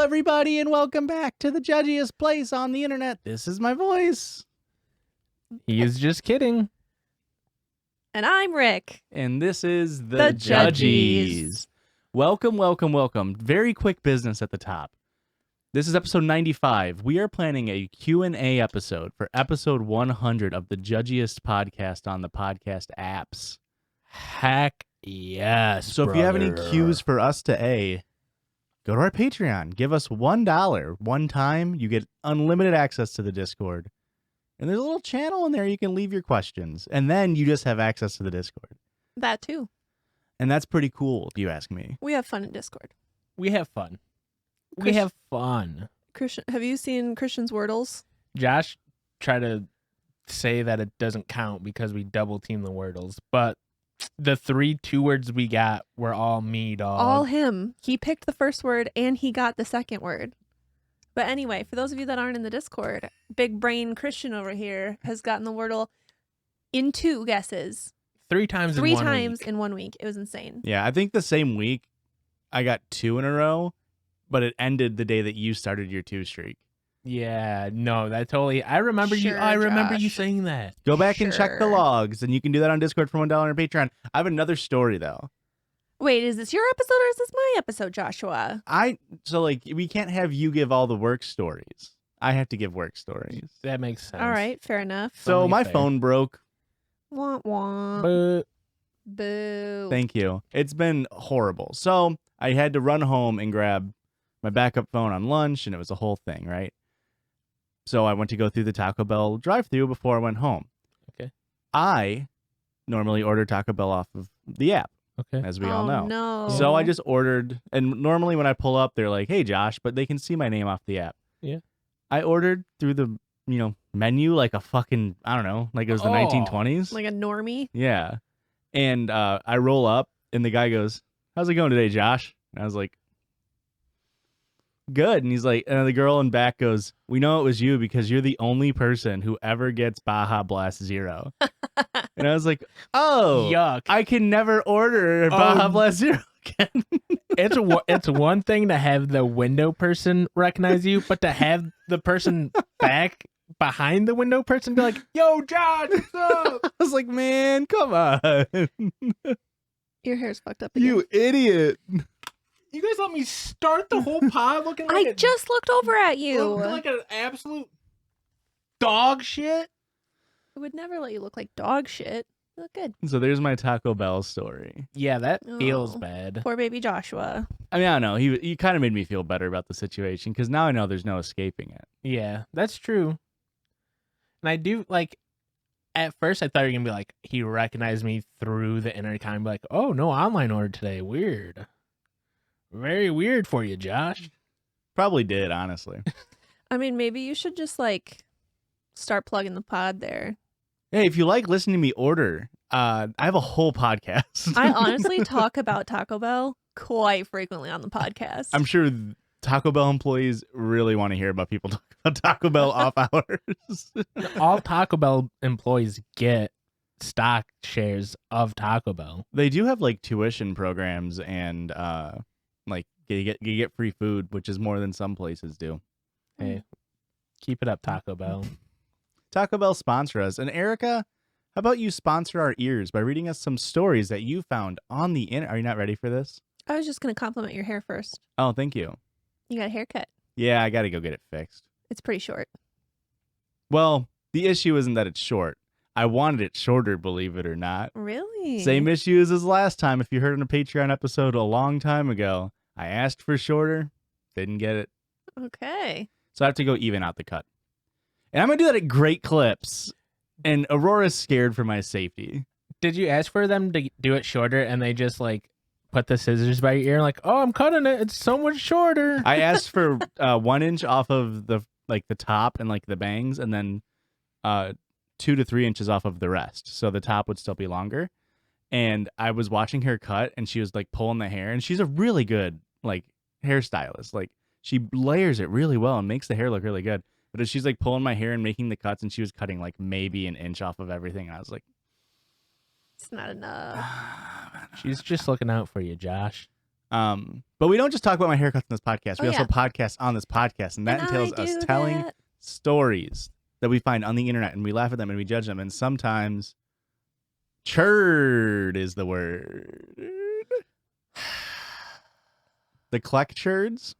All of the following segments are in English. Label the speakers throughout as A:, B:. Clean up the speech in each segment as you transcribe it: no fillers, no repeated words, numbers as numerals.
A: everybody, and welcome back to the judgiest place on the internet. This is my voice.
B: He is just kidding.
C: And I'm Rick.
A: And this is the
C: Judgies.
A: Welcome, welcome, welcome. Very quick business at the top. This is episode 95. We are planning a Q&A episode for episode 100 of the judgiest podcast on the podcast apps.
B: Heck yes,
A: So if you have any cues for us to A, go to our Patreon. Give us $1 one time. You get unlimited access to the Discord. And there's a little channel in there you can leave your questions. And then you just have access to the Discord.
C: That too.
A: And that's pretty cool, if you ask me.
C: We have fun in Discord.
B: We have fun.
C: Christ-
B: We have fun.
C: Christian, have you seen Christian's Wordles?
B: Josh tried to say that it doesn't count because we double team the Wordles, but the 3 2-words we got were all me, dog.
C: All him. He picked the first word and he got the second word. But anyway, for those of you that aren't in the Discord, big brain Christian over here has gotten the Wordle in 2 guesses.
B: 3 times
C: Three
B: in 1
C: times
B: week.
C: in 1 week. It was insane.
A: Yeah, I think the same week I got 2 in a row, but it ended the day that you started your 2 streak.
B: Yeah, no, that totally. I remember you.
C: Sure,
B: I remember you
C: Josh.
B: saying that.
A: Go back and check the
C: Sure.
A: logs, and you can do that on Discord for $1 on Patreon. I have another story, though.
C: Wait, is this your episode or is this my episode, Joshua?
A: We can't have you give all the work stories. I have to give work stories.
B: That makes sense.
C: All right, fair enough.
A: So
B: Only
A: my
B: fair.
A: phone broke.
C: Wah, wah.
B: But
C: Boo.
A: Thank you. It's been horrible. So I had to run home and grab my backup phone on lunch, and it was a whole thing, right? So I went to go through the Taco Bell drive-thru before I went home.
B: Okay.
A: I normally order Taco Bell off of the app,
B: okay.
A: as we all know.
C: No.
A: So I just ordered, and normally when I pull up, they're like, "Hey, Josh," but they can see my name off the app.
B: Yeah.
A: I ordered through the, menu like a fucking, I don't know, like it was the
B: Oh.
A: 1920s.
C: Like a normie.
A: Yeah. And I roll up, and the guy goes, "How's it going today, Josh?" And I was like, "Good." And he's like, and the girl in back goes, "We know it was you because you're the only person who ever gets Baja Blast Zero." And I was like, "Oh,
B: Yuck.
A: I can never order Baja
B: Oh.
A: Blast Zero again."
B: It's one thing to have the window person recognize you, but to have the person back behind the window person be like, "Yo, Josh, what's up?"
A: I was like, "Man, come on,
C: Your hair's fucked up again.
A: you idiot."
B: You guys let me start the whole pod looking like
C: I just looked over at you.
B: looking like an absolute dog shit.
C: I would never let you look like dog shit. You look good.
A: So there's my Taco Bell story.
B: Yeah, that feels
C: Oh.
B: bad.
C: Poor baby Joshua.
A: I mean, I don't know. He kind of made me feel better about the situation because now I know there's no escaping it.
B: Yeah, that's true. And I do like. At first, I thought you were gonna be like, he recognized me through the intercom, be like, "Oh, no online order today. Weird, very weird for you, Josh."
A: Probably did, honestly.
C: I mean, maybe you should just start plugging the pod there.
A: Hey, if you like listening to me order, I have a whole podcast.
C: I honestly talk about Taco Bell quite frequently on the podcast.
A: I'm sure Taco Bell employees really want to hear about people talking about Taco Bell off hours.
B: All Taco Bell employees get stock shares of Taco Bell.
A: They do have like tuition programs and like you get free food, which is more than some places do.
B: Hey, keep it up, Taco Bell.
A: Taco Bell sponsor us. And Erica, how about you sponsor our ears by reading us some stories that you found on the internet? Are you not ready for this?
C: I was just going to compliment your hair first.
A: Oh, thank you.
C: You got a haircut.
A: Yeah, I got to go get it fixed.
C: It's pretty short.
A: Well, the issue isn't that it's short. I wanted it shorter, believe it or not.
C: Really?
A: Same issues as last time. If you heard on a Patreon episode a long time ago, I asked for shorter, didn't get it.
C: Okay.
A: So I have to go even out the cut. And I'm going to do that at great clips. And Aurora's scared for my safety.
B: Did you ask for them to do it shorter and they just like put the scissors by your ear and like, "Oh, I'm cutting it. It's so much shorter."
A: I asked for 1 inch off of the top and like the bangs, and then 2 to 3 inches off of the rest. So the top would still be longer. And I was watching her cut, and she was like pulling the hair, and she's a really good like hairstylist. Like she layers it really well and makes the hair look really good. But as she's like pulling my hair and making the cuts, and she was cutting like maybe an inch off of everything, and I was like,
C: It's not enough.
B: She's just looking out for you, Josh.
A: But we don't just talk about my haircuts on this podcast. We also podcast on this podcast, and that entails us telling stories that we find on the internet, and we laugh at them and we judge them, and sometimes churd is the word. The Kleck churds.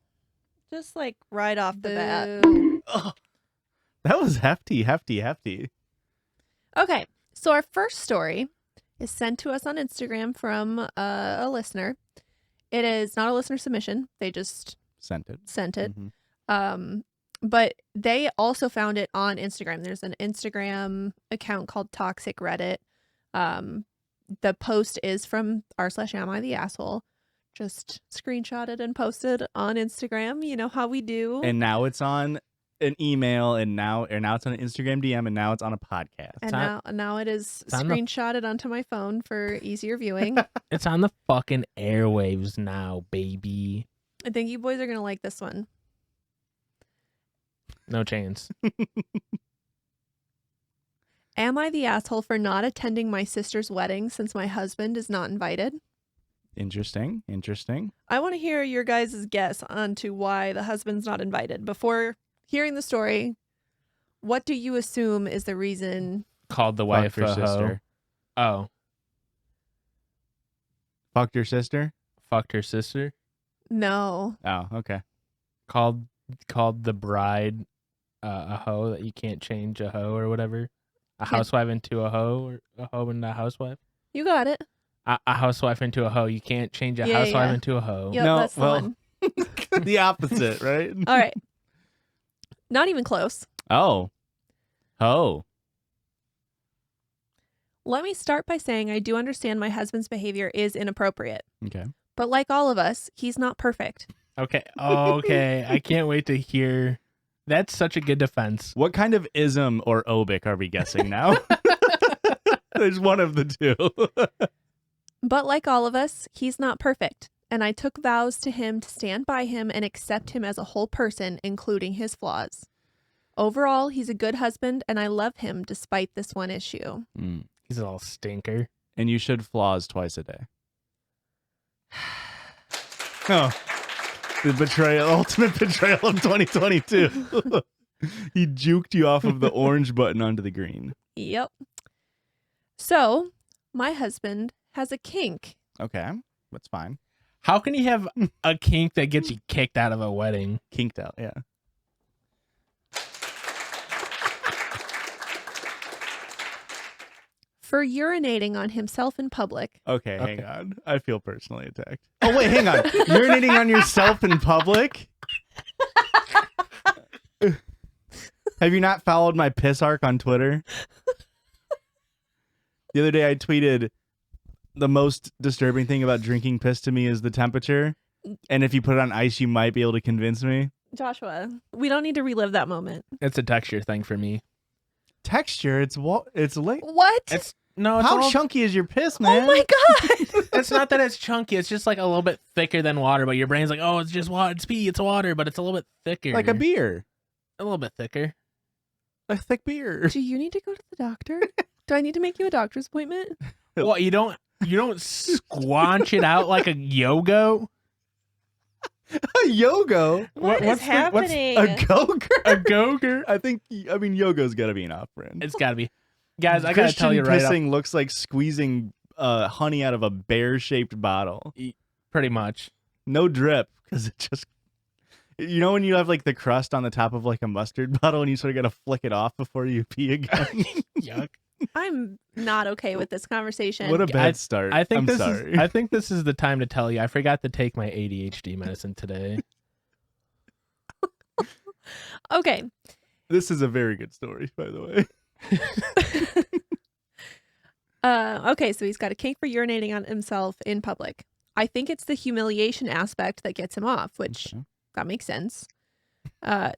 C: Just like right off the bat.
A: Oh, that was hefty.
C: Okay, so our first story is sent to us on Instagram from a listener. It is not a listener submission. They just
A: sent it.
C: Mm-hmm. But they also found it on Instagram. There's an Instagram account called Toxic Reddit. The post is from r/am I the asshole. Just screenshotted and posted on Instagram. You know how we do.
A: And now it's on an email, and now it's on an Instagram DM, and now it's on a podcast.
C: And now it is screenshotted onto my phone for easier viewing.
B: It's on the fucking airwaves now, baby.
C: I think you boys are gonna like this one.
B: No chance.
C: Am I the asshole for not attending my sister's wedding since my husband is not invited?
A: Interesting.
C: I want to hear your guys' guess onto why the husband's not invited. Before hearing the story, what do you assume is the reason?
B: Called the wife
A: Fucked her sister.
B: Oh.
A: Fucked your sister?
B: Fucked her sister?
C: No.
A: Oh, okay.
B: Called the bride a hoe, that you can't change a hoe or whatever. A housewife into a hoe, or a hoe into a housewife.
C: You got it.
B: A housewife into a hoe. You can't change a housewife into a hoe.
C: Yep, that's the one.
A: The opposite, right?
C: All right. Not even close.
A: Oh.
C: Let me start by saying I do understand my husband's behavior is inappropriate.
A: Okay.
C: But like all of us, he's not perfect.
B: Okay. Okay. I can't wait to hear. That's such a good defense.
A: What kind of ism or obic are we guessing now? There's one of the two.
C: But like all of us, he's not perfect. And I took vows to him to stand by him and accept him as a whole person, including his flaws. Overall, he's a good husband, and I love him despite this one issue.
B: He's a little stinker.
A: And you should flaws twice a day. Oh, the ultimate betrayal of 2022. He juked you off of the orange button onto the green.
C: Yep. So, my husband has a kink.
A: Okay, that's fine.
B: How can you have a kink that gets you kicked out of a wedding?
A: Kinked out, yeah.
C: For urinating on himself in public.
A: Okay, hang on. I feel personally attacked. Oh, wait, hang on. Urinating on yourself in public? Have you not followed my piss arc on Twitter? The other day I tweeted, the most disturbing thing about drinking piss to me is the temperature. And if you put it on ice, you might be able to convince me.
C: Joshua, we don't need to relive that moment.
B: It's a texture thing for me.
A: Texture? It's late.
C: What?
A: How chunky is your piss, man?
C: Oh my god!
B: It's not that it's chunky. It's just like a little bit thicker than water. But your brain's like, oh, it's just water. It's pee. It's water. But it's a little bit thicker.
A: Like a beer.
B: A little bit thicker.
A: A thick beer.
C: Do you need to go to the doctor? Do I need to make you a doctor's appointment?
B: What, you don't squanch it out like a yogo?
A: A yogo?
C: What's happening?
A: A go-gurt?
B: A go-gurt?
A: Yogo's got to be an off-brand.
B: It's got to be. Guys, I got to tell you right
A: Christian pissing looks like squeezing honey out of a bear-shaped bottle.
B: Pretty much.
A: No drip, because it just... You know when you have like the crust on the top of like a mustard bottle and you sort of got to flick it off before you pee again?
B: Yuck.
C: I'm not okay with this conversation.
A: What a bad start.
B: I think
A: sorry.
B: I think this is the time to tell you I forgot to take my ADHD medicine today.
C: Okay.
A: This is a very good story, by the way.
C: Okay, so he's got a kink for urinating on himself in public. I think it's the humiliation aspect that gets him off, which that makes sense.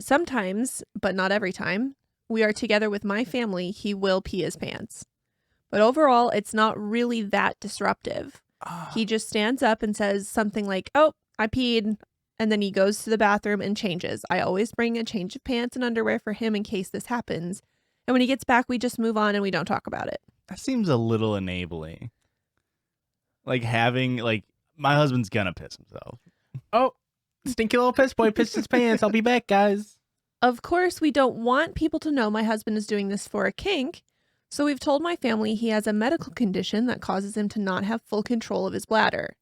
C: Sometimes, but not every time, we are together with my family, he will pee his pants. But overall, it's not really that disruptive. He just stands up and says something like, oh, I peed. And then he goes to the bathroom and changes. I always bring a change of pants and underwear for him in case this happens. And when he gets back, we just move on and we don't talk about it.
A: That seems a little enabling. Like having, like, my husband's gonna piss himself.
B: Oh, stinky little piss boy pissed his pants. I'll be back, guys.
C: Of course, we don't want people to know my husband is doing this for a kink, so we've told my family he has a medical condition that causes him to not have full control of his bladder.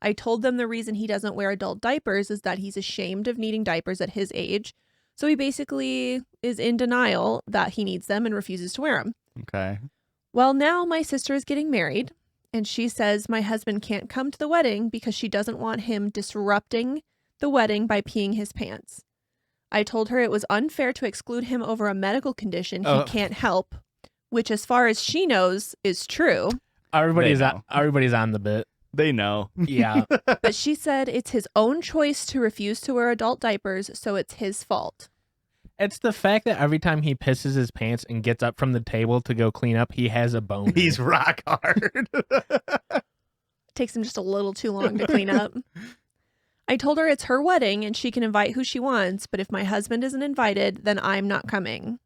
C: I told them the reason he doesn't wear adult diapers is that he's ashamed of needing diapers at his age, so he basically is in denial that he needs them and refuses to wear them.
A: Okay.
C: Well, now my sister is getting married, and she says my husband can't come to the wedding because she doesn't want him disrupting the wedding by peeing his pants. I told her it was unfair to exclude him over a medical condition he can't help, which as far as she knows is true.
B: Everybody's on the bit.
A: They know.
B: Yeah.
C: But she said it's his own choice to refuse to wear adult diapers, so it's his fault.
B: It's the fact that every time he pisses his pants and gets up from the table to go clean up, he has a boner.
A: He's rock hard.
C: Takes him just a little too long to clean up. I told her it's her wedding and she can invite who she wants, but if my husband isn't invited, then I'm not coming.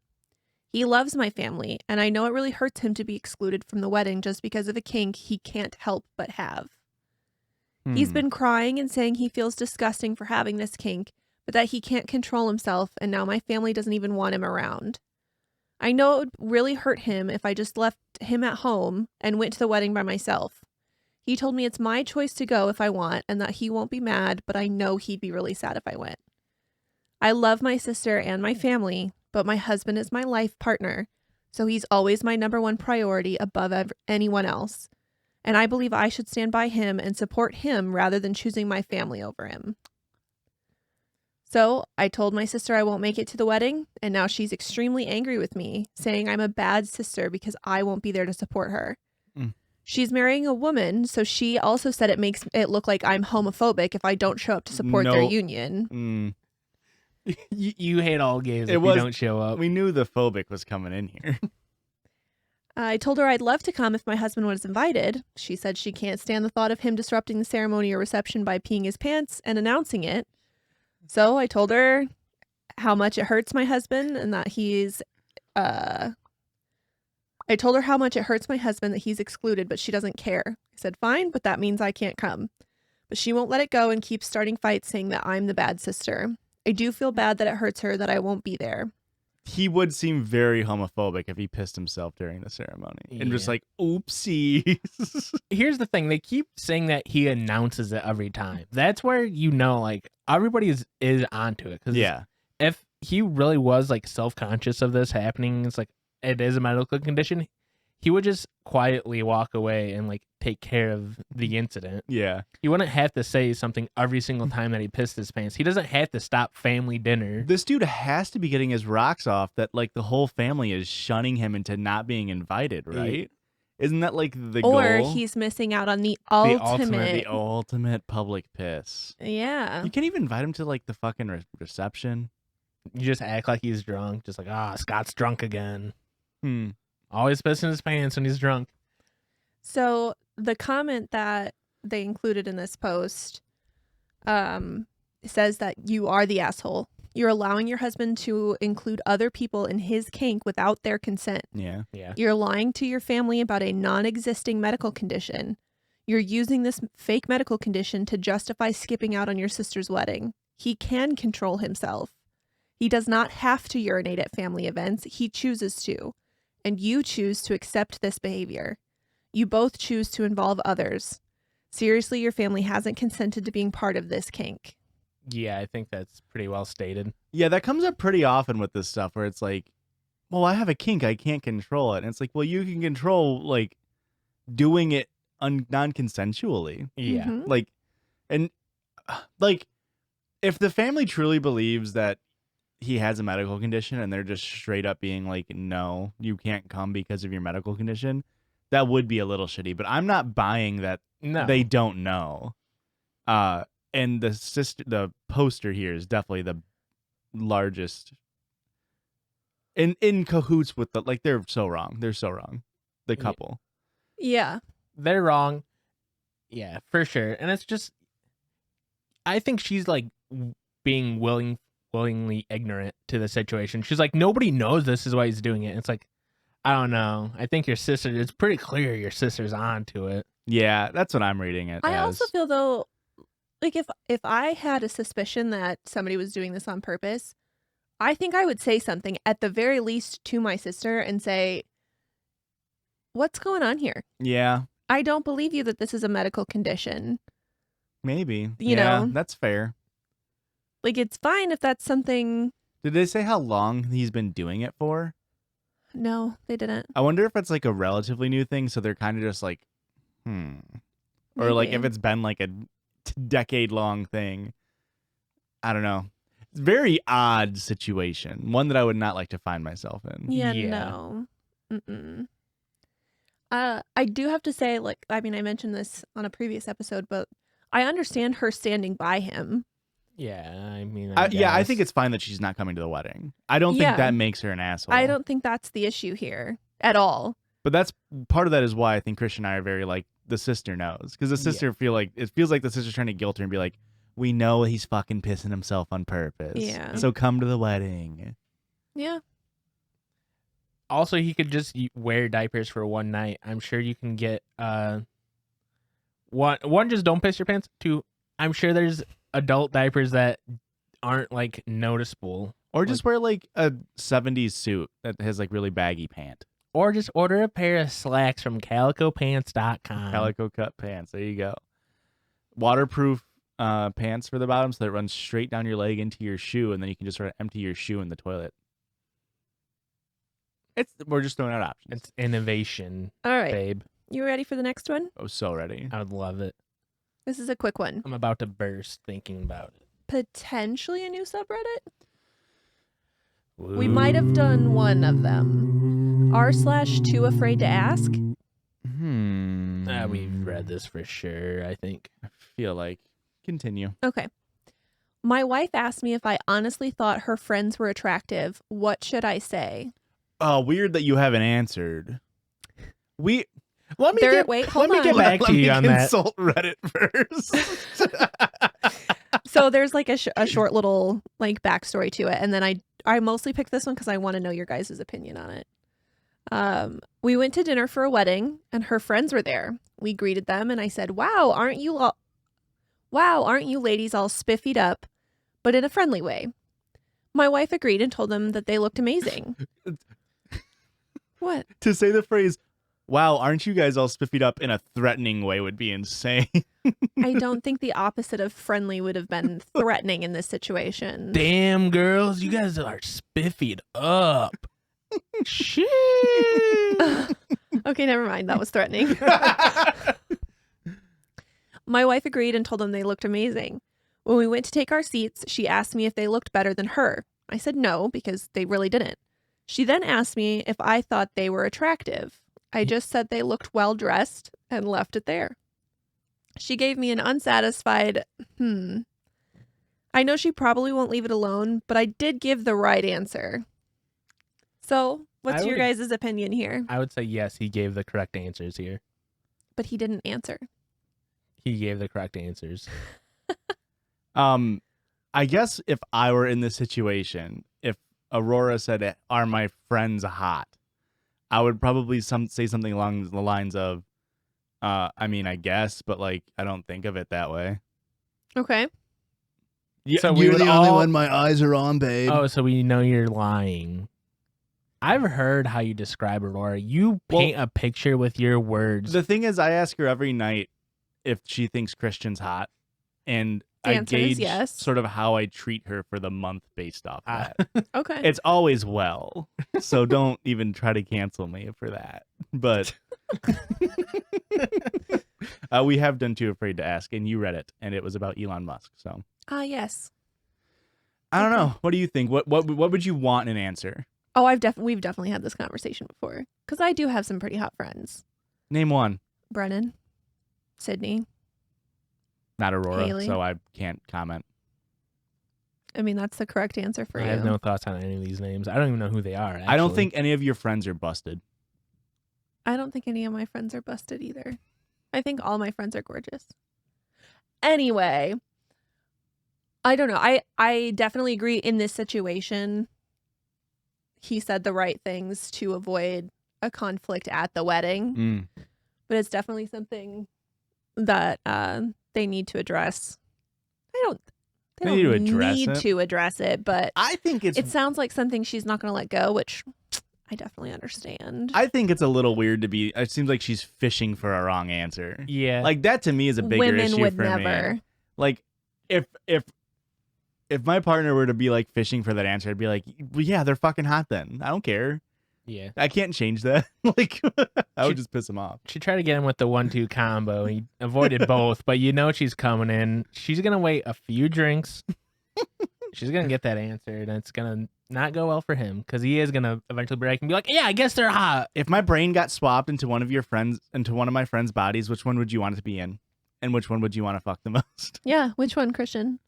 C: He loves my family, and I know it really hurts him to be excluded from the wedding just because of a kink he can't help but have. He's been crying and saying he feels disgusting for having this kink, but that he can't control himself, and now my family doesn't even want him around. I know it would really hurt him if I just left him at home and went to the wedding by myself. He told me it's my choice to go if I want and that he won't be mad, but I know he'd be really sad if I went. I love my sister and my family, but my husband is my life partner, so he's always my number one priority above anyone else. And I believe I should stand by him and support him rather than choosing my family over him. So I told my sister I won't make it to the wedding, and now she's extremely angry with me, saying I'm a bad sister because I won't be there to support her. She's marrying a woman, so she also said it makes it look like I'm homophobic if I don't show up to support their union.
B: You hate all gays if you don't show up.
A: We knew the phobic was coming in here.
C: I told her I'd love to come if my husband was invited. She said she can't stand the thought of him disrupting the ceremony or reception by peeing his pants and announcing it. So I told her how much it hurts my husband and that I told her how much it hurts my husband that he's excluded, but she doesn't care. I said, fine, but that means I can't come. But she won't let it go and keeps starting fights saying that I'm the bad sister. I do feel bad that it hurts her that I won't be there.
A: He would seem very homophobic if he pissed himself during the ceremony. And just like, oopsie.
B: Here's the thing. They keep saying that he announces it every time. That's where you know, like, everybody is onto it. Cause if he really was, like, self-conscious of this happening, it's like, it is a medical condition, he would just quietly walk away and, like, take care of the incident.
A: Yeah.
B: He wouldn't have to say something every single time that he pissed his pants. He doesn't have to stop family dinner.
A: This dude has to be getting his rocks off that, like, the whole family is shunning him into not being invited, right? Isn't that, like, the goal?
C: Or he's missing out on the ultimate
A: public piss.
C: Yeah.
A: You can't even invite him to, like, the fucking reception.
B: You just act like he's drunk. Just like, Scott's drunk again. Always pissing his pants when he's drunk.
C: So the comment that they included in this post says that you are the asshole. You're allowing your husband to include other people in his kink without their consent.
A: Yeah.
C: You're lying to your family about a non-existing medical condition. You're using this fake medical condition to justify skipping out on your sister's wedding. He can control himself. He does not have to urinate at family events. He chooses to. And you choose to accept this behavior. You both choose to involve others. Seriously, your family hasn't consented to being part of this kink.
B: Yeah, I think that's pretty well stated.
A: Yeah, that comes up pretty often with this stuff where it's like, well, I have a kink, I can't control it. And it's like, well, you can control, like, doing it non-consensually.
B: Yeah.
C: Mm-hmm.
A: Like, and, like, if the family truly believes that he has a medical condition and they're just straight up being like, no, you can't come because of your medical condition, that would be a little shitty. But I'm not buying that they don't know. And the poster here is definitely the largest in cahoots with the, like, they're so wrong. They're so wrong. The couple.
C: Yeah.
B: They're wrong. Yeah, for sure. And it's just, I think she's like being willingly ignorant to the situation. She's like, nobody knows this is why he's doing it. And it's like, I don't know. I think your sister, it's pretty clear your sister's on to it.
A: Yeah, that's what I'm reading it
C: I
A: as.
C: also feel though, like if I had a suspicion that somebody was doing this on purpose, I think I would say something at the very least to my sister and say, "What's going on here?
A: Yeah,
C: I don't believe you that this is a medical condition."
A: maybe.
C: You
A: yeah,
C: know?
A: that's fair.
C: Like it's fine if that's something.
A: Did they say how long he's been doing it for?
C: No, they didn't.
A: I wonder if it's like a relatively new thing, so they're kind of just like, or like if
C: Maybe.
A: it's been like a decade-long thing. I don't know. It's a very odd situation. One that I would not like to find myself in.
C: Yeah,
B: Yeah.
C: no. Mm-mm. I do have to say, like, I mean, I mentioned this on a previous episode, but I understand her standing by him.
B: Yeah, I mean,
A: Yeah, I think
B: guess.
A: it's fine that she's not coming to the wedding. I don't
C: Yeah.
A: think that makes her an asshole.
C: I don't think that's the issue here at all.
A: But that's part of that is why I think Christian and I are very like the sister knows, because the sister feels like the sister's trying to guilt her and be like, we know he's fucking pissing himself on purpose.
C: Yeah.
A: So come to the wedding.
C: Yeah.
B: Also, he could just wear diapers for one night. I'm sure you can get one just don't piss your pants. Two, I'm sure there's adult diapers that aren't like noticeable.
A: Or just wear like a 70s suit that has like really baggy pant.
B: Or just order a pair of slacks from calicopants.com.
A: Calico cut pants. There you go. Waterproof pants for the bottom so that it runs straight down your leg into your shoe, and then you can just sort of empty your shoe in the toilet. We're just throwing out options.
B: It's innovation,
C: All right.
B: babe.
C: You ready for the next one?
A: I was so ready.
B: I would love it.
C: This is a quick one.
B: I'm about to burst thinking about it.
C: Potentially a new subreddit? We might have done one of them. r/too afraid to ask?
B: We've read this for sure, I think.
A: I feel like. Continue.
C: Okay. My wife asked me if I honestly thought her friends were attractive. What should I say?
A: Oh, weird that you haven't answered.
C: Wait, hold
B: let me
C: on.
B: get back to you on that.
A: Consult Reddit first.
C: So there's like a short little like backstory to it, and then I mostly picked this one because I want to know your guys' opinion on it. We went to dinner for a wedding, and her friends were there. We greeted them, and I said, "Wow, aren't you ladies all spiffied up, but in a friendly way?" My wife agreed and told them that they looked amazing. What?
A: To say the phrase, "Wow, aren't you guys all spiffied up?" in a threatening way would be insane.
C: I don't think the opposite of friendly would have been threatening in this situation.
B: Damn, girls, you guys are spiffied up. Shit.
C: Okay, never mind. That was threatening. My wife agreed and told them they looked amazing. When we went to take our seats, she asked me if they looked better than her. I said no, because they really didn't. She then asked me if I thought they were attractive. I just said they looked well dressed and left it there. She gave me an unsatisfied, I know she probably won't leave it alone, but I did give the right answer. So, what's your guys' opinion here?
B: I would say yes, he gave the correct answers here.
C: But he didn't answer.
B: He gave the correct answers.
A: I guess if I were in this situation, if Aurora said, "Are my friends hot?" I would probably say something along the lines of, I mean, I guess, but like, I don't think of it that way.
C: Okay.
A: Yeah,
B: So we
A: you're
B: would
A: the only
B: all-
A: one my eyes are on, babe.
B: Oh, so we know you're lying. I've heard how you describe Aurora. You paint a picture with your words.
A: The thing is, I ask her every night if she thinks Christian's hot, and
C: The
A: I
C: answer is
A: gauge
C: yes.
A: sort of how I treat her for the month based off that.
C: Okay.
A: It's always well, so don't even try to cancel me for that. But we have done Too Afraid to Ask, and you read it, and it was about Elon Musk. So
C: Yes.
A: I don't know. What do you think? What would you want in an answer?
C: Oh, we've definitely had this conversation before. Because I do have some pretty hot friends.
A: Name one.
C: Brennan, Sydney.
A: Not Aurora,
C: Haley.
A: so I can't comment.
C: I mean, that's the correct answer for
B: I
C: you.
B: have no thoughts on any of these names. I don't even know who they are.
A: I don't
B: actually.
A: think any of your friends are busted.
C: I don't think any of my friends are busted either. I think all my friends are gorgeous. Anyway, I don't know. I definitely agree in this situation. He said the right things to avoid a conflict at the wedding.
A: Mm.
C: But it's definitely something that they need to address. They
A: need to
C: don't
A: address
C: need
A: it.
C: to address it, but
A: I think
C: it sounds like something she's not going to let go, which I definitely understand.
A: I think it's a little weird to be. It seems like she's fishing for a wrong answer.
B: Yeah.
A: Like that to me is a bigger
C: Women
A: issue
C: would
A: for
C: never.
A: me. Like if my partner were to be like fishing for that answer, I'd be like, well, yeah, they're fucking hot then. I don't care.
B: Yeah.
A: I can't change that. Like I would just piss him off.
B: She tried to get him with the 1-2 combo. He avoided both, but she's coming in. She's going to wait a few drinks. She's going to get that answer, and it's going to not go well for him because he is going to eventually break and be like, yeah, I guess they're hot.
A: If my brain got swapped into one of my friends' bodies, which one would you want it to be in? And which one would you want to fuck the most?
C: Yeah, which one, Christian?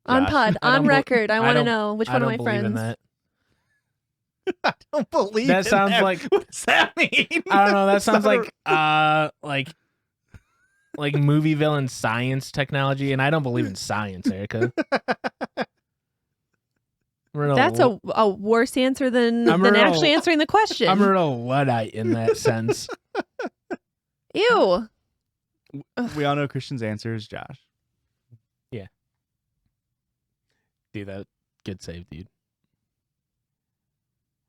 C: On
A: Josh.
C: pod,
B: I
C: on
B: don't
C: record, I want to
B: don't-
C: know which
B: I
C: one of
B: don't
C: my
B: believe in
C: friends.
B: that.
A: I don't believe
B: That
A: in
B: sounds
A: that.
B: like-
A: What does that mean?
B: I don't know. That sounds
A: not
B: like movie villain science technology, and I don't believe in science, Erica.
C: That's a worse answer than
B: I'm a real-
C: actually answering the question.
B: I'm a real Luddite in that sense.
C: Ew.
A: We all know Christian's answer is Josh.
B: Dude, that good save, dude.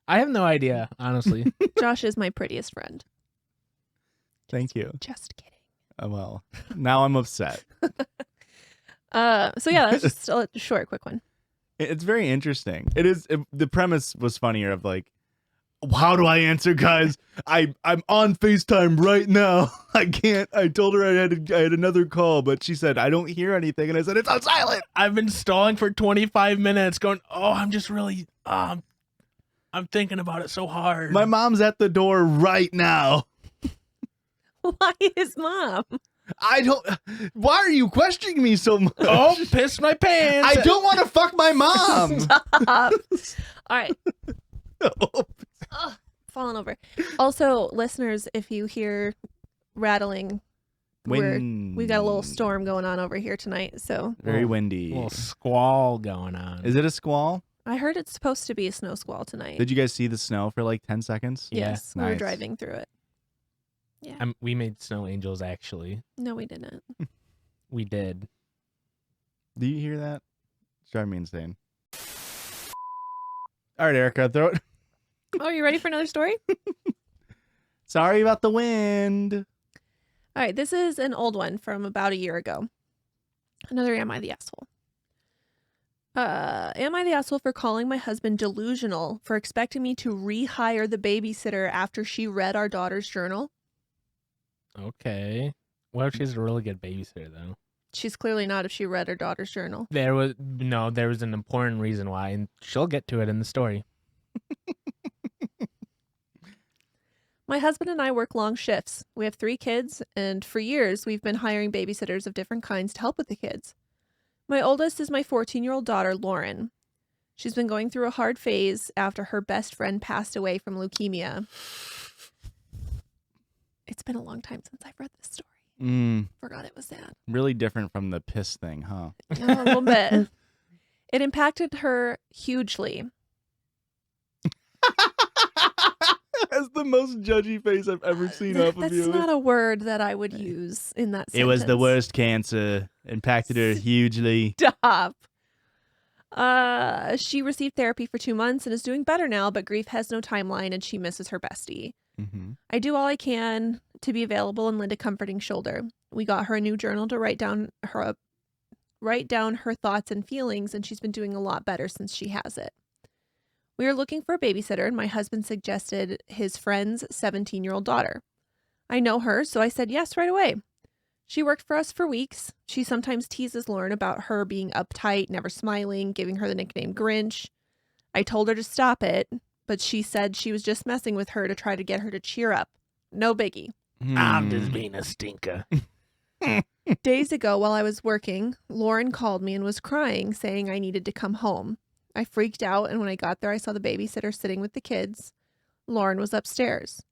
B: I have no idea, honestly.
C: Josh is my prettiest friend.
A: Thank you.
C: Just kidding.
A: Well, now I'm upset.
C: So yeah, that's just a short, quick one.
A: It's very interesting. The premise was funnier of like, how do I answer, guys? I'm on FaceTime right now. I can't. I told her I had another call, but she said I don't hear anything, and I said it's on silent.
B: I've been stalling for 25 minutes going, I'm just really, I'm thinking about it so hard.
A: My mom's at the door right now.
C: Why is mom?
A: I don't. Why are you questioning me so much?
B: Oh, pissed my pants.
A: I don't want to fuck my mom.
C: Stop. All right. Ugh, falling over. Also, listeners, if you hear rattling, we got a little storm going on over here tonight. So
A: Very
B: A
A: windy.
B: little squall going on.
A: Is it a squall?
C: I heard it's supposed to be a snow squall tonight.
A: Did you guys see the snow for like 10 seconds?
B: Yeah.
C: Yes, we were
A: Nice.
C: driving through it. Yeah.
B: We made snow angels, actually.
C: No, we didn't.
B: We did.
A: Do you hear that? It's driving me insane. All right, Erica, throw it.
C: Oh, you ready for another story?
A: Sorry about the wind.
C: All right, this is an old one from about a year ago. Another Am I the Asshole? Am I the asshole for calling my husband delusional for expecting me to rehire the babysitter after she read our daughter's journal?
B: Okay. What if she's a really good babysitter, though?
C: She's clearly not if she read her daughter's journal.
B: There was an important reason why, and she'll get to it in the story.
C: My husband and I work long shifts. We have 3 kids, and for years we've been hiring babysitters of different kinds to help with the kids. My oldest is my 14-year-old daughter, Lauren. She's been going through a hard phase after her best friend passed away from leukemia. It's been a long time since I've read this story. Forgot it was sad.
A: Really different from the piss thing, huh?
C: A little bit. It impacted her hugely.
A: That's the most judgy face I've ever seen off of
C: That's
A: you.
C: not a word that I would use in that sentence.
A: It was the worst cancer. Impacted her hugely.
C: Stop. She received therapy for 2 months and is doing better now, but grief has no timeline and she misses her bestie.
A: Mm-hmm.
C: I do all I can to be available and lend a comforting shoulder. We got her a new journal to write down her thoughts and feelings, and she's been doing a lot better since she has it. We are looking for a babysitter, and my husband suggested his friend's 17-year-old daughter. I know her, so I said yes right away. She worked for us for weeks. She sometimes teases Lauren about her being uptight, never smiling, giving her the nickname Grinch. I told her to stop it, but she said she was just messing with her to try to get her to cheer up. No biggie.
B: I'm just being a stinker.
C: Days ago, while I was working, Lauren called me and was crying, saying I needed to come home. I freaked out, and when I got there, I saw the babysitter sitting with the kids. Lauren was upstairs.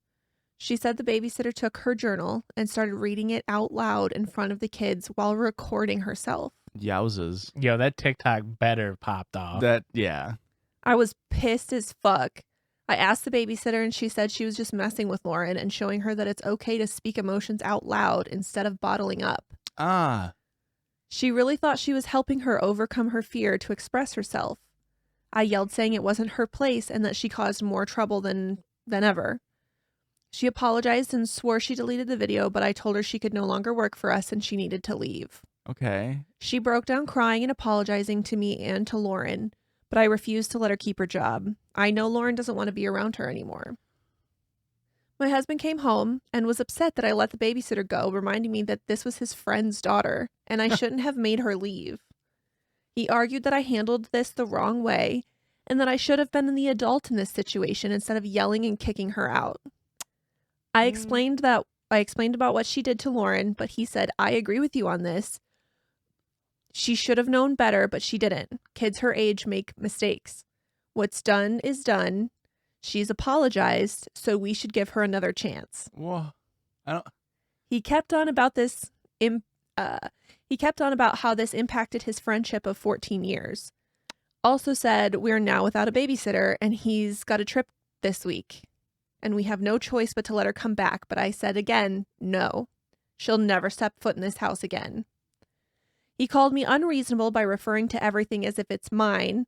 C: She said the babysitter took her journal and started reading it out loud in front of the kids while recording herself.
A: Yowzas.
B: Yo, that TikTok better popped off.
A: Yeah.
C: I was pissed as fuck. I asked the babysitter and she said she was just messing with Lauren and showing her that it's okay to speak emotions out loud instead of bottling up.
A: Ah.
C: She really thought she was helping her overcome her fear to express herself. I yelled saying it wasn't her place and that she caused more trouble than ever. She apologized and swore she deleted the video, but I told her she could no longer work for us and she needed to leave.
A: Okay.
C: She broke down crying and apologizing to me and to Lauren, but I refused to let her keep her job. I know Lauren doesn't want to be around her anymore. My husband came home and was upset that I let the babysitter go, reminding me that this was his friend's daughter and I shouldn't have made her leave. He argued that I handled this the wrong way and that I should have been the adult in this situation instead of yelling and kicking her out. I explained about what she did to Lauren, but he said, I agree with you on this. She should have known better, but she didn't. Kids her age make mistakes. What's done is done. She's apologized, so we should give her another chance.
A: Whoa.
C: He kept on about this. He kept on about how this impacted his friendship of 14 years. Also said we're now without a babysitter, and he's got a trip this week, and we have no choice but to let her come back. But I said again, no, she'll never step foot in this house again. He called me unreasonable by referring to everything as if it's mine,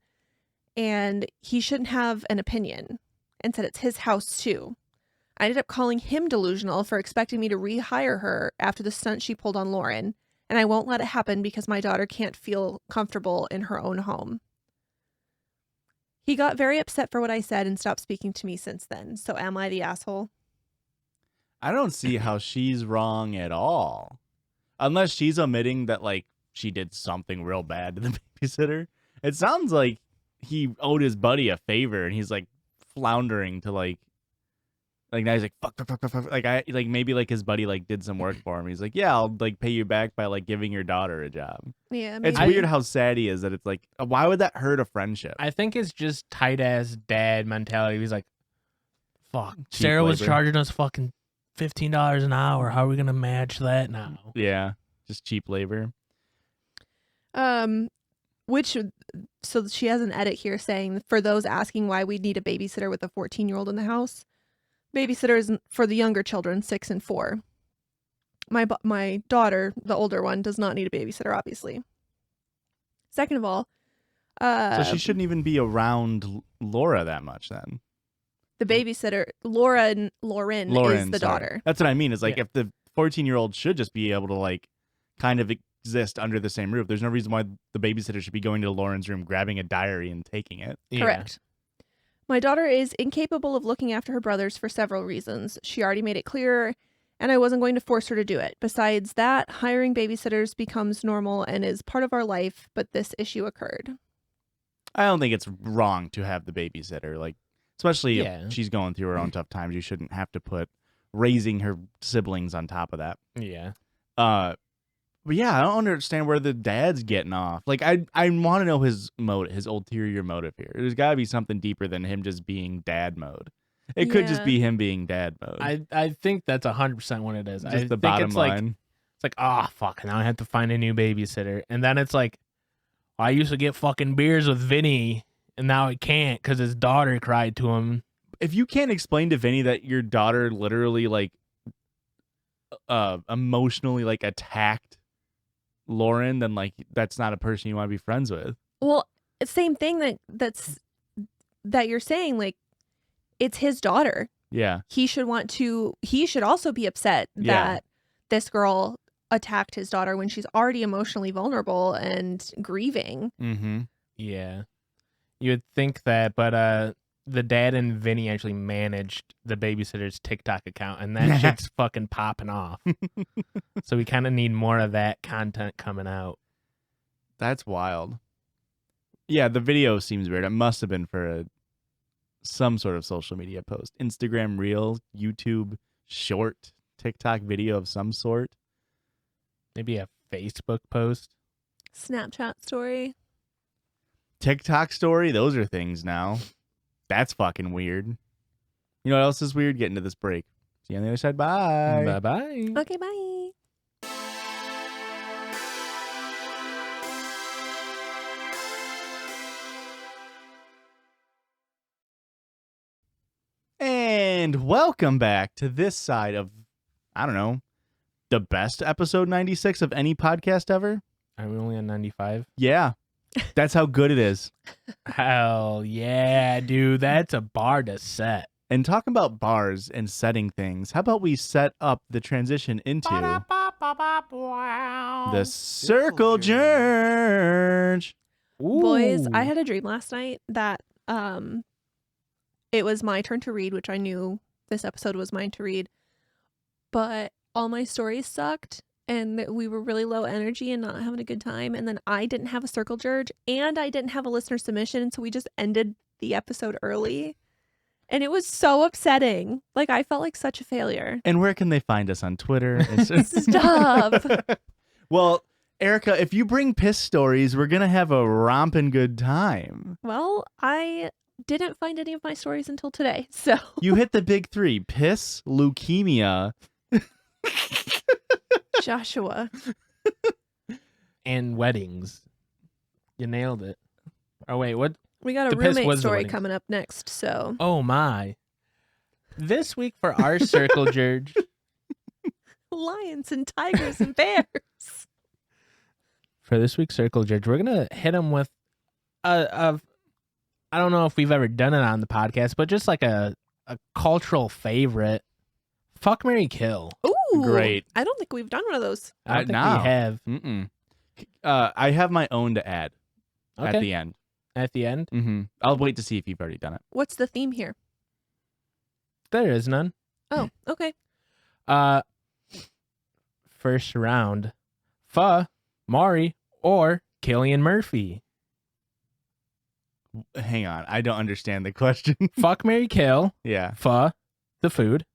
C: and he shouldn't have an opinion, and said it's his house too. I ended up calling him delusional for expecting me to rehire her after the stunt she pulled on Lauren, and I won't let it happen because my daughter can't feel comfortable in her own home. He got very upset for what I said and stopped speaking to me since then. So am I the asshole?
A: I don't see how she's wrong at all. Unless she's omitting that, like, she did something real bad to the babysitter. It sounds like he owed his buddy a favor and he's, like, floundering to, like now he's like, fuck. Like, maybe, like, his buddy, like, did some work for him. He's like, yeah, I'll, like, pay you back by, like, giving your daughter a job.
C: Yeah,
A: It's weird how sad he is that it's like, why would that hurt a friendship?
B: I think it's just tight ass dad mentality. He's like, fuck,
A: Cheap
B: Sarah was
A: labor.
B: charging us fucking $15 an hour. How are we gonna match that now?
A: Yeah, just cheap labor.
C: So she has an edit here saying, for those asking why we need a babysitter with a 14-year-old in the house, babysitter is for the younger children, 6 and 4. My daughter, the older one, does not need a babysitter, obviously. Second of all,
A: So she shouldn't even be around Laura that much then.
C: the babysitter, Lauren is the
A: sorry.
C: daughter.
A: That's what I mean. Is like
B: Yeah.
A: if the 14-year-old should just be able to like kind of exist under the same roof. There's no reason why the babysitter should be going to Lauren's room, grabbing a diary and taking it.
B: Yeah.
C: Correct. My daughter is incapable of looking after her brothers for several reasons. She already made it clear, and I wasn't going to force her to do it. Besides that, hiring babysitters becomes normal and is part of our life, but this issue occurred.
A: I don't think it's wrong to have the babysitter, like especially
B: Yeah.
A: if she's going through her own tough times. You shouldn't have to put raising her siblings on top of that.
B: Yeah.
A: But yeah, I don't understand where the dad's getting off. Like, I want to know his motive, his ulterior motive here. There's got to be something deeper than him just being dad mode. It could just
C: Yeah.
A: be him being dad mode.
B: I think that's 100% what it is.
A: Just
B: I
A: the
B: think
A: bottom
B: it's
A: line.
B: It's like, oh, fuck, now I have to find a new babysitter. And then it's like, I used to get fucking beers with Vinny, and now I can't because his daughter cried to him.
A: If you can't explain to Vinny that your daughter literally like emotionally like attacked Lauren, then like that's not a person you want to be friends with.
C: Well, same thing that you're saying, like, it's his daughter.
A: Yeah.
C: He should also be upset
A: Yeah.
C: that this girl attacked his daughter when she's already emotionally vulnerable and grieving.
A: Mm-hmm.
B: Yeah. You would think that, but the dad and Vinny actually managed the babysitter's TikTok account, and that shit's fucking popping off. So we kind of need more of that content coming out.
A: That's wild. Yeah, the video seems weird. It must have been for some sort of social media post. Instagram Reel, YouTube short, TikTok video of some sort.
B: Maybe a Facebook post.
C: Snapchat story.
A: TikTok story, those are things now. That's fucking weird. You know what else is weird? Getting to this break. See you on the other side. Bye.
B: Bye-bye.
C: Okay, bye.
A: And welcome back to this side of, I don't know, the best episode 96 of any podcast ever.
B: Are we only on 95?
A: Yeah. That's how good it is.
B: Hell yeah, dude. That's a bar to set.
A: And talking about bars and setting things, how about we set up the transition into the Circle Jerdge?
C: Boys, I had a dream last night that it was my turn to read, which I knew this episode was mine to read, but all my stories sucked and we were really low energy and not having a good time, and then I didn't have a Circle Jerdge and I didn't have a listener submission, so we just ended the episode early, and it was so upsetting. Like, I felt like such a failure.
A: And where can they find us on Twitter?
C: Stop.
A: Well, Erica, if you bring piss stories, we're going to have a romping good time.
C: Well, I didn't find any of my stories until today, so.
A: You hit the big three: piss, leukemia,
C: Joshua.
B: And weddings. You nailed it. Oh, wait, what?
C: We got a
B: The piss
C: roommate
B: was the
C: story
B: wedding.
C: coming up next, so.
B: Oh, my. This week for our Circle Jerdge.
C: Lions and tigers and bears.
B: For this week's Circle Jerdge, we're going to hit them with I don't know if we've ever done it on the podcast, but just like a cultural favorite. Fuck, marry, kill.
C: Ooh.
A: Great.
C: I don't think we've done one of those.
B: I don't think
A: no.
B: we have.
A: Mm-mm. I have my own to add at
B: Okay.
A: the end.
B: At the end,
A: Mm-hmm. I'll wait to see if you've already done it.
C: What's the theme here?
B: there is none.
C: Oh, okay.
B: First round. Mari, or Cillian Murphy.
A: Hang on. I don't understand the question.
B: Fuck, marry, kill.
A: Yeah.
B: The food.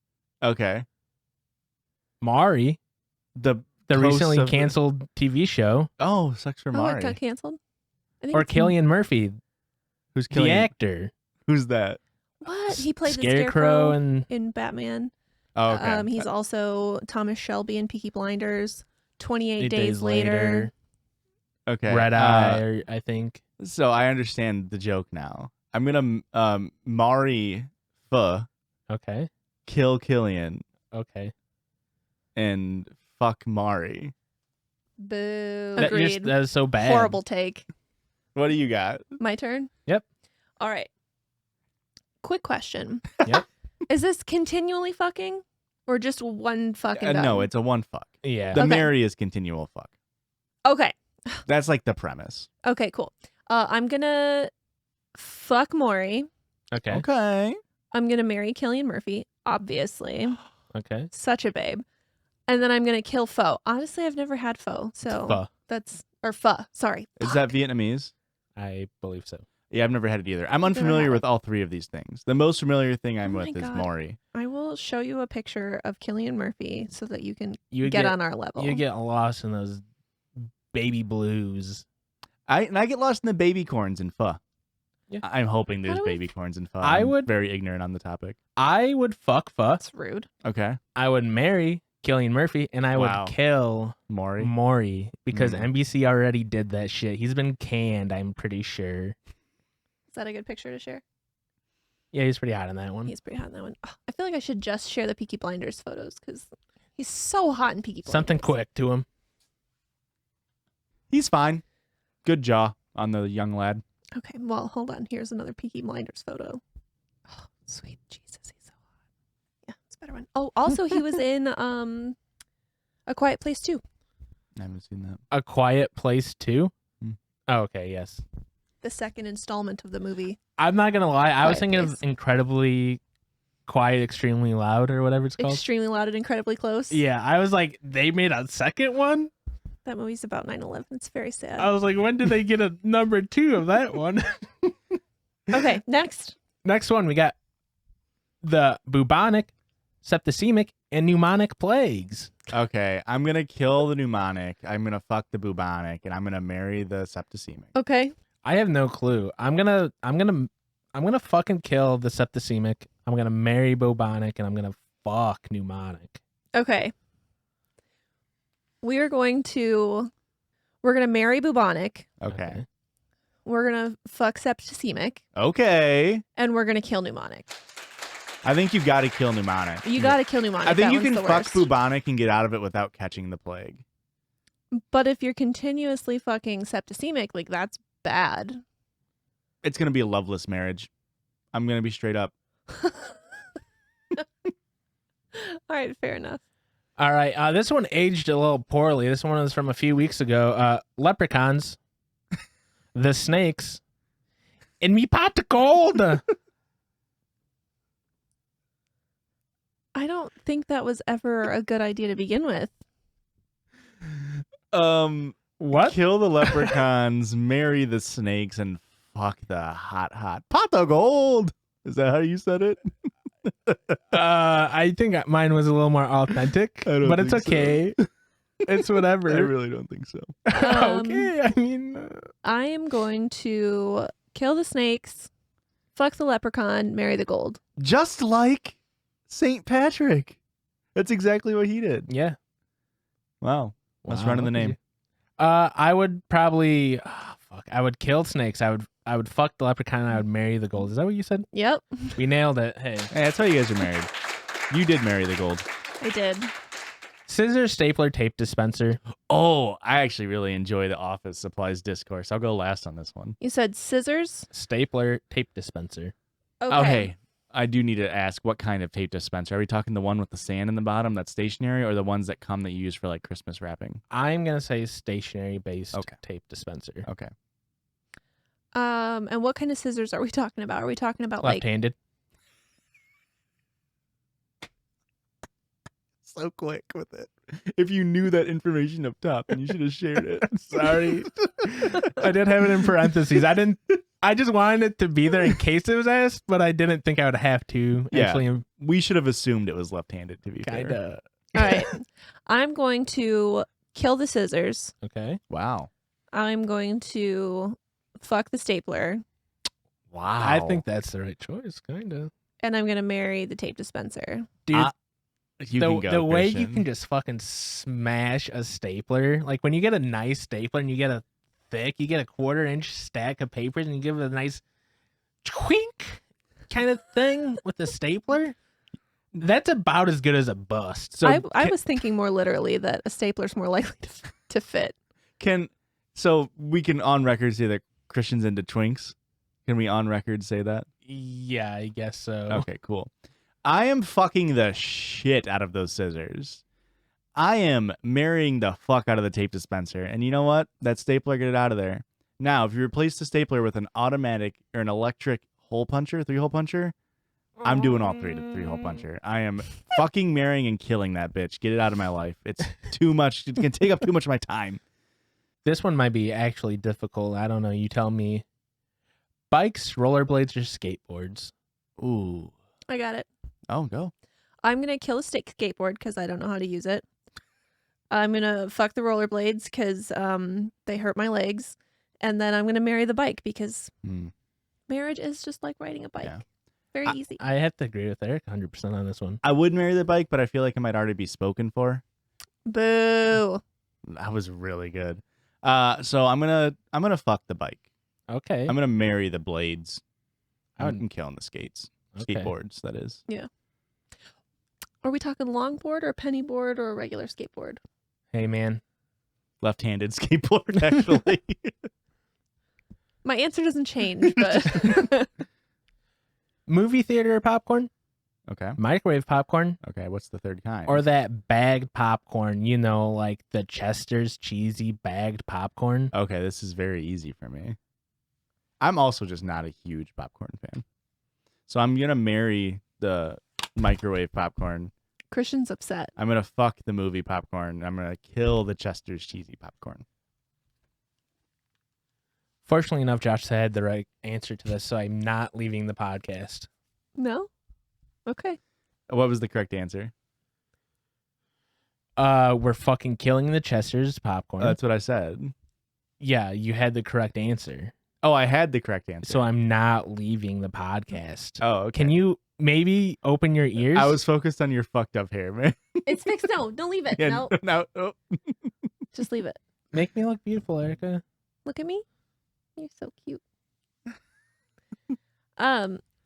A: Okay.
B: Mari,
A: The
B: the
A: host
B: recently
A: of-
B: canceled TV show.
A: Oh, Sucks for
C: Oh, it
A: Mari.
C: got canceled? I think
B: Or
C: it's-
B: Cillian Murphy,
A: Who's
B: the
A: killing?
B: actor.
A: Who's that?
C: What? He played the
B: Scarecrow
C: Scarecrow
B: and
C: in Batman.
A: Oh, okay.
C: He's also Thomas Shelby in Peaky Blinders. 28
B: 8
C: Days Later.
A: Okay.
B: Red Eye, I think.
A: So I understand the joke now. I'm gonna Mari Pho,
B: Okay.
A: kill Killian,
B: Okay.
A: and fuck Mari.
C: Boo.
B: That,
C: Agreed.
B: that is so bad.
C: Horrible take.
A: What do you got?
C: My turn?
B: Yep.
C: All right. Quick question.
B: Yep.
C: Is this continually fucking or just one fucking done?
A: No, it's a one fuck.
B: Yeah.
A: The
C: Okay.
A: Mary is continual fuck.
C: Okay.
A: That's like the premise.
C: Okay, cool. I'm going to fuck Maury.
B: Okay.
A: Okay.
C: I'm going to marry Cillian Murphy, obviously.
B: Okay.
C: Such a babe. And then I'm going to kill Pho. Honestly, I've never had Pho. So
B: Pho.
C: that's, or Pho, sorry.
A: Is that Vietnamese?
B: I believe so.
A: Yeah, I've never had it either. I'm
C: Never
A: unfamiliar
C: had
A: with all three of these things. The most familiar thing I'm
C: Oh my
A: with is
C: God.
A: Maury.
C: I will show you a picture of Cillian Murphy so that you can
B: You
C: get on our level.
B: You get lost in those baby blues.
A: I get lost in the baby corns and pho.
B: Yeah.
A: I'm hoping there's
C: do we-
A: baby corns and pho.
B: I
A: I'm
B: would-
A: very ignorant on the topic.
B: I would fuck Pho.
C: That's rude.
A: Okay.
B: I would marry Cillian Murphy, and I
A: Wow.
B: would kill
A: Maury.
B: Maury because
A: Mm.
B: NBC already did that shit. He's been canned, I'm pretty sure.
C: Is that a good picture to share?
B: Yeah, he's pretty hot on that one.
C: He's pretty hot in that one. Ugh, I feel like I should just share the Peaky Blinders photos because he's so hot in Peaky Blinders.
B: Something quick to him.
A: He's fine. Good jaw on the young lad.
C: Okay, well, hold on. Here's another Peaky Blinders photo. Oh, sweet Jesus, he's so hot. Yeah, it's a better one. Oh, also he was in A Quiet Place too.
A: I haven't seen that.
B: A Quiet Place too?
A: Hmm.
B: Oh, okay, yes.
C: The second installment of the movie.
B: I'm not gonna lie, I was
C: Quiet
B: thinking
C: Place.
B: of Incredibly Quiet, Extremely Loud, or whatever it's called.
C: Extremely Loud and Incredibly Close.
B: Yeah, I was like, they made a second one?
C: That movie's about 9/11. It's very sad.
B: I was like, when did they get a number 2 of that one?
C: Okay, next.
B: Next one, we got the bubonic, septicemic, and pneumonic plagues.
A: Okay, I'm gonna kill the pneumonic. I'm gonna fuck the bubonic, and I'm gonna marry the septicemic.
C: Okay.
B: I have no clue. I'm gonna fucking kill the septicemic. I'm gonna marry bubonic, and I'm gonna fuck pneumonic.
C: Okay. We're going to marry bubonic.
A: Okay.
C: We're going to fuck septicemic.
A: Okay.
C: And we're going to kill pneumonic.
A: I think you got to kill pneumonic.
C: You got to kill pneumonic.
A: I think
C: That
A: you
C: one's
A: can
C: the
A: fuck
C: worst.
A: bubonic and get out of it without catching the plague.
C: But if you're continuously fucking septicemic, like that's bad.
A: It's going to be a loveless marriage. I'm going to be straight up.
C: All right, fair enough.
B: All right. This one aged a little poorly. This one was from a few weeks ago. Leprechauns, the snakes, in me pot of gold.
C: I don't think that was ever a good idea to begin with.
B: What?
A: Kill the leprechauns, marry the snakes, and fuck the hot pot of gold. Is that how you said it?
B: I think mine was a little more authentic,
A: I don't
B: but it's
A: think so.
B: okay. It's whatever.
A: I really don't think so.
B: Okay, I mean,
C: I am going to kill the snakes, fuck the leprechaun, marry the gold.
A: Just like St. Patrick. That's exactly what he did.
B: yeah.
A: Wow. Must
B: Wow,
A: run in the
B: look at
A: name.
B: you. I would probably, I would kill snakes. I would fuck the leprechaun. And I would marry the gold. Is that what you said?
C: Yep,
B: We nailed it. Hey,
A: Hey, that's why you guys are married. You did marry the gold.
C: I did.
B: scissor, stapler, tape dispenser.
A: Oh, I actually really enjoy the office supplies discourse. I'll go last on this one.
C: You said scissors?
B: Stapler, tape dispenser.
C: Okay.
A: Oh, hey, I do need to ask what kind of tape dispenser. Are we talking the one with the sand in the bottom that's stationary, or the ones that come that you use for like Christmas wrapping?
B: I'm gonna say stationary based
A: Okay.
B: tape dispenser.
A: Okay.
C: And what kind of scissors are we talking about? Are we talking about like
B: Left-handed.
A: So quick with it. If you knew that information up top, then you should have shared it.
B: Sorry. I did have it in parentheses. I just wanted it to be there in case it was asked, but I didn't think I would have to.
A: Yeah.
B: Actually,
A: We should have assumed it was left-handed, to be fair.
B: kinda.
C: All right. I'm going to kill the scissors.
B: Okay.
A: Wow.
C: I'm going to fuck the stapler,
A: Wow.
B: I think that's the right choice. Kinda.
C: and I'm going to marry the tape dispenser.
B: Dude,
A: you can go,
B: the way you
A: Christian.
B: can just fucking smash a stapler, like when you get a nice stapler and you get a thick, you get a 1/4-inch stack of papers and you give it a nice twink kind of thing with the stapler, that's about as good as a bust. So
C: I was thinking more literally that a stapler's more likely to fit.
A: So we can on record say that Christian's into twinks. Can we on record say that?
B: yeah, I guess so.
A: Okay, cool. I am fucking the shit out of those scissors. I am marrying the fuck out of the tape dispenser. And you know what? That stapler, get it out of there. Now, if you replace the stapler with an automatic or an electric hole puncher, 3-hole puncher, I'm doing all 3-hole puncher. I am fucking marrying and killing that bitch. Get it out of my life. It's too much. It can take up too much of my time.
B: This one might be actually difficult. I don't know. You tell me. Bikes, rollerblades, or skateboards?
A: Ooh.
C: I got it.
A: Oh, go.
C: I'm going to kill a stick skateboard because I don't know how to use it. I'm going to fuck the rollerblades because they hurt my legs. And then I'm going to marry the bike because marriage is just like riding a bike.
A: Yeah.
C: Very easy.
B: I have to agree with Eric 100% on this one.
A: I would marry the bike, but I feel like it might already be spoken for.
C: Boo.
A: That was really good. So I'm gonna fuck the bike.
B: Okay.
A: I'm gonna marry the blades.
B: I would-
A: I'm killing the skates.
B: Okay.
A: Skateboards, that is.
C: Are we talking longboard or penny board or a regular skateboard?
B: Hey, man.
A: Left-handed skateboard, actually.
C: My answer doesn't change, but
B: Movie theater popcorn?
A: Okay.
B: Microwave popcorn?
A: Okay. What's the third kind?
B: Or that bagged popcorn, like the Chester's cheesy bagged popcorn?
A: Okay, this is very easy for me. I'm also just not a huge popcorn fan. So I'm gonna marry the microwave popcorn.
C: Christian's upset.
A: I'm gonna fuck the movie popcorn. I'm gonna kill the Chester's cheesy popcorn.
B: Fortunately enough, Josh had the right answer to this, so I'm not leaving the podcast.
C: No? Okay.
A: What was the correct answer?
B: We're fucking killing the Chester's popcorn.
A: That's what I said.
B: Yeah, you had the correct answer.
A: Oh, I had the correct answer.
B: So I'm not leaving the podcast.
A: Oh, okay.
B: Can you maybe open your ears?
A: I was focused on your fucked up hair, man.
C: It's fixed. No, don't leave it.
A: Yeah,
C: No,
A: no.
C: just leave it.
B: Make me look beautiful, Erica.
C: Look at me. You're so cute.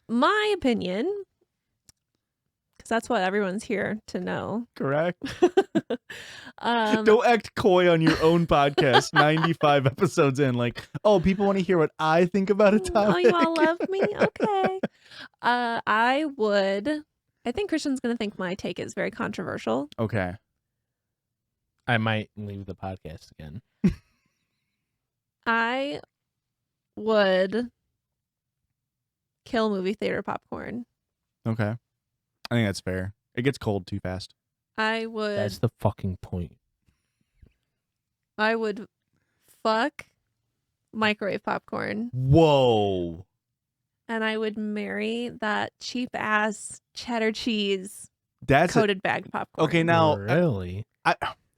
C: My opinion because that's what everyone's here to know.
A: Correct.
C: Um,
A: Don't act coy on your own podcast 95 episodes in. Like, oh, people want to hear what I think about a topic.
C: Oh, you all love me? Okay. I think Christian's going to think my take is very controversial.
A: Okay.
B: I might leave the podcast again.
C: I would kill movie theater popcorn.
A: Okay. I think that's fair. It gets cold too fast.
C: I would
B: That's the fucking point.
C: fuck microwave popcorn,
A: Whoa.
C: and I would marry that cheap ass cheddar cheese
A: That's
C: coated bag popcorn.
A: okay. Now,
B: really?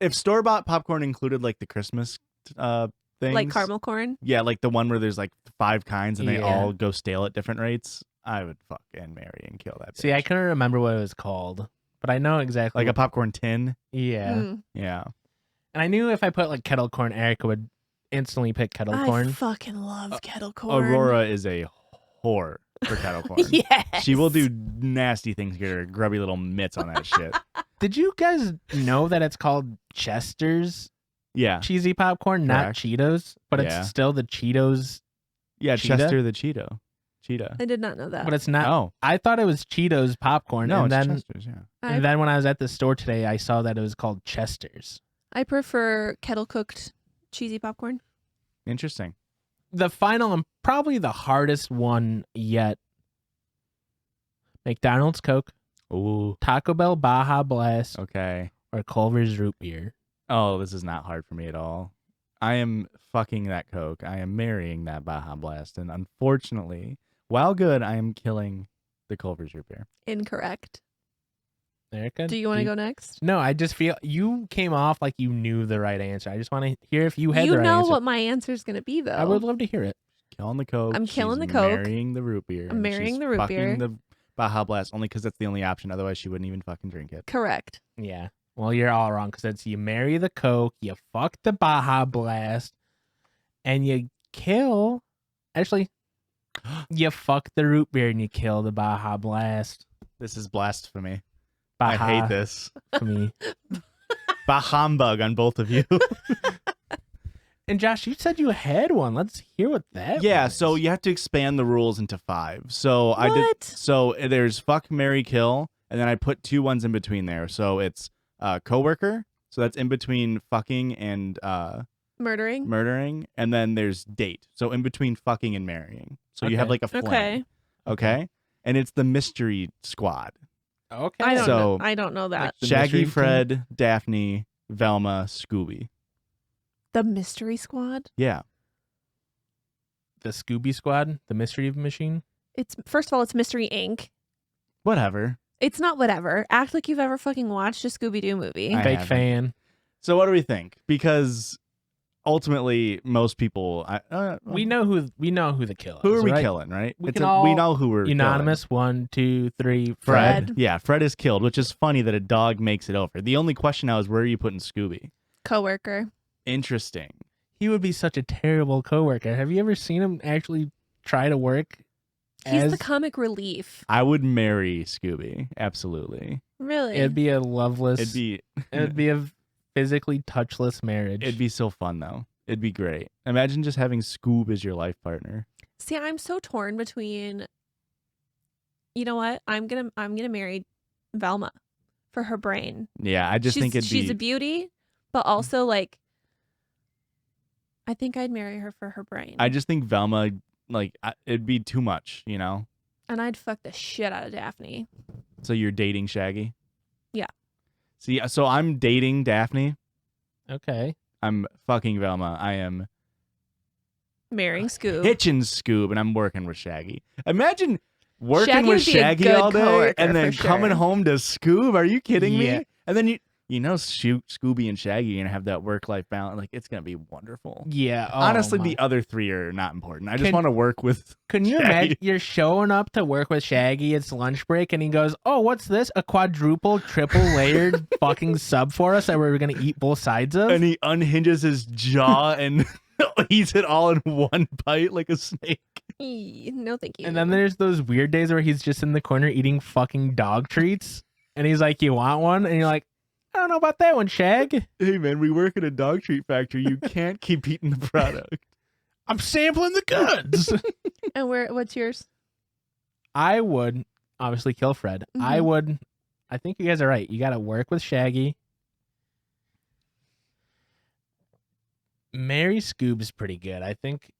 A: if store-bought popcorn included like the Christmas things,
C: like caramel corn.
A: yeah, like the one where there's like 5 kinds and they
B: Yeah.
A: all go stale at different rates, I would fucking marry and kill that bitch.
B: See, I couldn't remember what it was called, but I know exactly.
A: like a popcorn tin.
B: Yeah.
C: Mm.
A: Yeah.
B: And I knew if I put like kettle corn, Erica would instantly pick kettle
C: I
B: corn.
C: fucking love kettle corn.
A: Aurora is a whore for kettle corn.
C: Yes.
A: She will do nasty things, get her grubby little mitts on that shit.
B: Did you guys know that it's called Chester's
A: Yeah.
B: cheesy popcorn, not
A: Correct.
B: Cheetos? But
A: Yeah.
B: it's still the Cheetos.
A: Yeah,
B: Cheetah?
A: Chester the Cheetah. Cheetah.
C: I did not know that.
B: But it's not.
A: Oh.
B: I thought it was Cheetos popcorn.
A: No,
B: and
A: it's
B: then
A: Chester's, yeah.
B: and then when I was at the store today, I saw that it was called Chester's.
C: I prefer kettle cooked cheesy popcorn.
A: Interesting.
B: The final and probably the hardest one yet. McDonald's Coke,
A: Ooh.
B: Taco Bell Baja Blast,
A: Okay.
B: or Culver's Root Beer.
A: Oh, this is not hard for me at all. I am fucking that Coke. I am marrying that Baja Blast. And unfortunately, while good, I am killing the Culver's root beer.
C: Incorrect.
B: Erica,
C: Do you want to go next?
B: No, I just feel you came off like you knew the right answer. I just want to hear if you had
C: You
B: the right
C: know
B: answer.
C: what my answer is going to be, though.
B: I would love to hear it.
A: Killing the Coke.
C: I'm killing
A: she's
C: the Coke.
A: Marrying the root beer.
C: I'm
A: and
C: marrying
A: she's
C: the root
A: fucking
C: beer.
A: the Baja Blast only because that's the only option. Otherwise, she wouldn't even fucking drink it.
C: Correct.
B: Yeah. Well, you're all wrong because it's you marry the Coke, you fuck the Baja Blast, and you kill. Actually, you fuck the root beer and you kill the Baja Blast.
A: This is blasphemy.
B: Baja
A: I hate this.
B: for me.
A: Bah humbug on both of you.
B: And Josh, you said you had one. Let's hear what that.
A: Yeah,
B: was.
A: so you have to expand the rules into 5. So I did.
C: What?
A: So there's fuck, marry, kill, and then I put 2 ones in between there. So it's coworker. So that's in between fucking and
C: Murdering.
A: murdering, and then there's date. So in between fucking and marrying. So you have
B: Okay.
A: like a fling.
C: Okay.
A: Okay. And it's the mystery squad.
B: Okay.
C: I don't
A: So-
C: know. I don't know that.
B: The
A: Shaggy,
B: mystery team?
A: Fred, Daphne, Velma, Scooby.
C: The Mystery Squad.
A: Yeah.
B: The Scooby Squad, the Mystery Machine.
C: It's first of all, it's Mystery Inc.
A: Whatever.
C: It's not whatever. Act like you've ever fucking watched a Scooby Doo movie.
A: I
B: Fake
A: haven't.
B: fan.
A: So what do we think? Because ultimately, most people,
B: We know who the killer
A: who
B: is.
A: are we
B: right?
A: killing, right?
B: We
A: It's
B: can
A: we
B: all
A: know who we're
B: Unanimous. 1, 2, 3.
A: killing.
C: Fred.
A: Yeah, Fred is killed, which is funny that a dog makes it over. The only question now is where are you putting Scooby?
C: Coworker.
A: Interesting.
B: He would be such a terrible coworker. Have you ever seen him actually try to work?
C: He's
B: as...
C: the comic relief.
A: I would marry Scooby. Absolutely.
C: Really?
B: It'd be a loveless.
A: It'd be
B: a physically touchless marriage.
A: it'd be so fun though. It'd be great. Imagine just having Scoob as your life partner.
C: See, I'm so torn between. You know what? I'm gonna marry Velma for her brain.
A: Yeah, I just think it'd
C: she's
A: be
C: a beauty, but also like. I think I'd marry her for her brain.
A: I just think Velma, like, it'd be too much, you know?
C: And I'd fuck the shit out of Daphne.
A: So you're dating Shaggy?
C: Yeah.
A: See, so I'm dating Daphne.
B: Okay.
A: I'm fucking Velma. I am
C: Marrying Scoob.
A: hitching Scoob, and I'm working with Shaggy. Imagine working
C: Shaggy
A: with
C: would be a
A: Shaggy
C: good
A: all day
C: coworker
A: and then
C: for
A: coming
C: sure.
A: home to Scoob. Are you kidding
B: Yeah.
A: me? And then you know, Scooby and Shaggy are gonna have that work-life balance. Like, it's gonna be wonderful.
B: Yeah. Oh
A: Honestly,
B: my.
A: the other 3 are not important. I just
B: Can-
A: want to work with.
B: Can you
A: Shaggy.
B: imagine you're showing up to work with Shaggy? It's lunch break, and he goes, "Oh, what's this? A quadruple, triple layered fucking sub for us that we're gonna eat both sides of?"
A: And he unhinges his jaw and eats it all in one bite like a snake.
C: No, thank you.
B: And then there's those weird days where he's just in the corner eating fucking dog treats. And he's like, you want one? And you're like, I don't know about that one, Shag.
A: Hey man, we work at a dog treat factory. You can't keep eating the product.
B: I'm sampling the goods.
C: And what's yours?
B: I would obviously kill Fred.
C: Mhm.
B: I think you guys are right. You got to work with Shaggy. Mary Scoob's pretty good. I think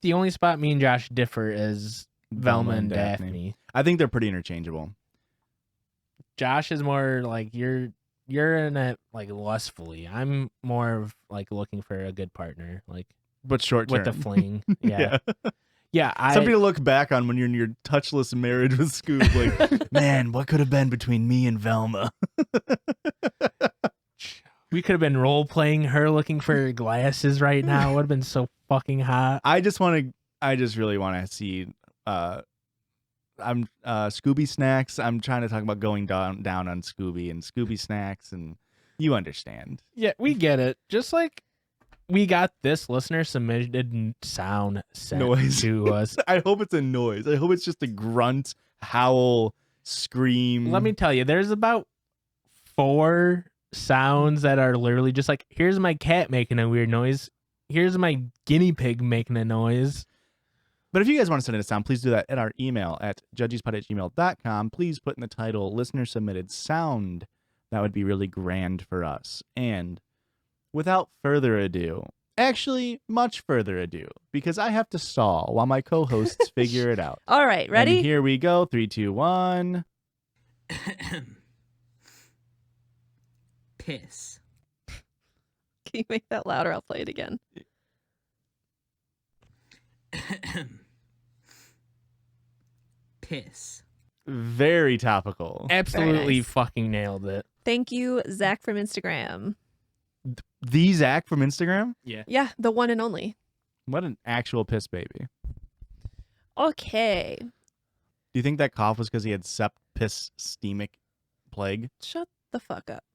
B: the only spot me and Josh differ is Velma and Daphne.
A: I think they're pretty interchangeable.
B: Josh is more like you're in it like lustfully. I'm more of like looking for a good partner, like
A: But short term.
B: with the fling. Yeah. Yeah.
A: Something to look back on when you're in your touchless marriage with Scoob. Like, man, what could have been between me and Velma?
B: We could have been role playing her looking for glasses right now. It would have been so fucking hot.
A: I just really want to see Scooby snacks. I'm trying to talk about going down on Scooby and Scooby snacks, and you understand.
B: Yeah, we get it. Just like we got this listener submitted sound sent
A: Noise
B: to us.
A: I hope it's a noise. I hope it's just a grunt, howl, scream.
B: Let me tell you, there's about 4 sounds that are literally just like, here's my cat making a weird noise. Here's my guinea pig making a noise.
A: But if you guys want to send in a sound, please do that at our email at judgiespod@gmail.com. Please put in the title listener submitted sound. That would be really grand for us. And without further ado, actually much further ado, because I have to stall while my co-hosts figure it out.
C: All right, ready?
A: And here we go. 3, 2, 1.
D: Piss.
C: Can you make that louder? I'll play it again.
D: Piss.
A: Very topical.
B: Absolutely
C: nice.
B: fucking nailed it.
C: Thank you, Zach from Instagram.
A: The Zach from Instagram?
C: Yeah, the one and only.
A: What an actual piss baby.
C: Okay.
A: Do you think that cough was because he had septicemic plague?
C: Shut the fuck up.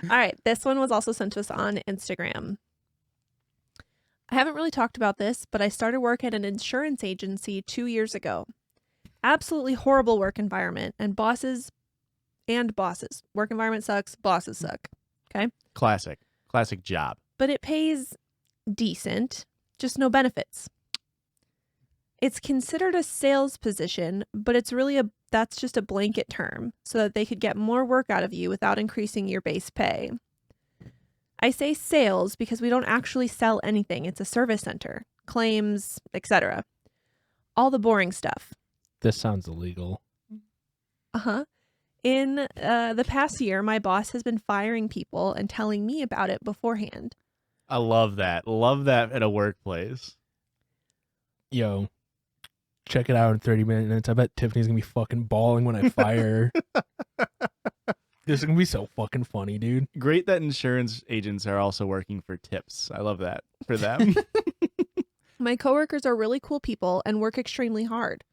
C: All right. This one was also sent to us on Instagram. I haven't really talked about this, but I started work at an insurance agency 2 years ago. Absolutely horrible work environment and bosses. Work environment sucks. Bosses suck. Okay.
A: Classic job.
C: But it pays decent, just no benefits. It's considered a sales position, but it's really that's just a blanket term so that they could get more work out of you without increasing your base pay. I say sales because we don't actually sell anything. It's a service center, claims, etc. All the boring stuff.
B: This sounds illegal.
C: Uh-huh. In the past year, my boss has been firing people and telling me about it beforehand.
A: I love that. Love that at a workplace.
B: Yo, check it out in 30 minutes. I bet Tiffany's gonna be fucking bawling when I fire her. This is gonna be so fucking funny, dude.
A: Great that insurance agents are also working for tips. I love that for them.
C: My coworkers are really cool people and work extremely hard.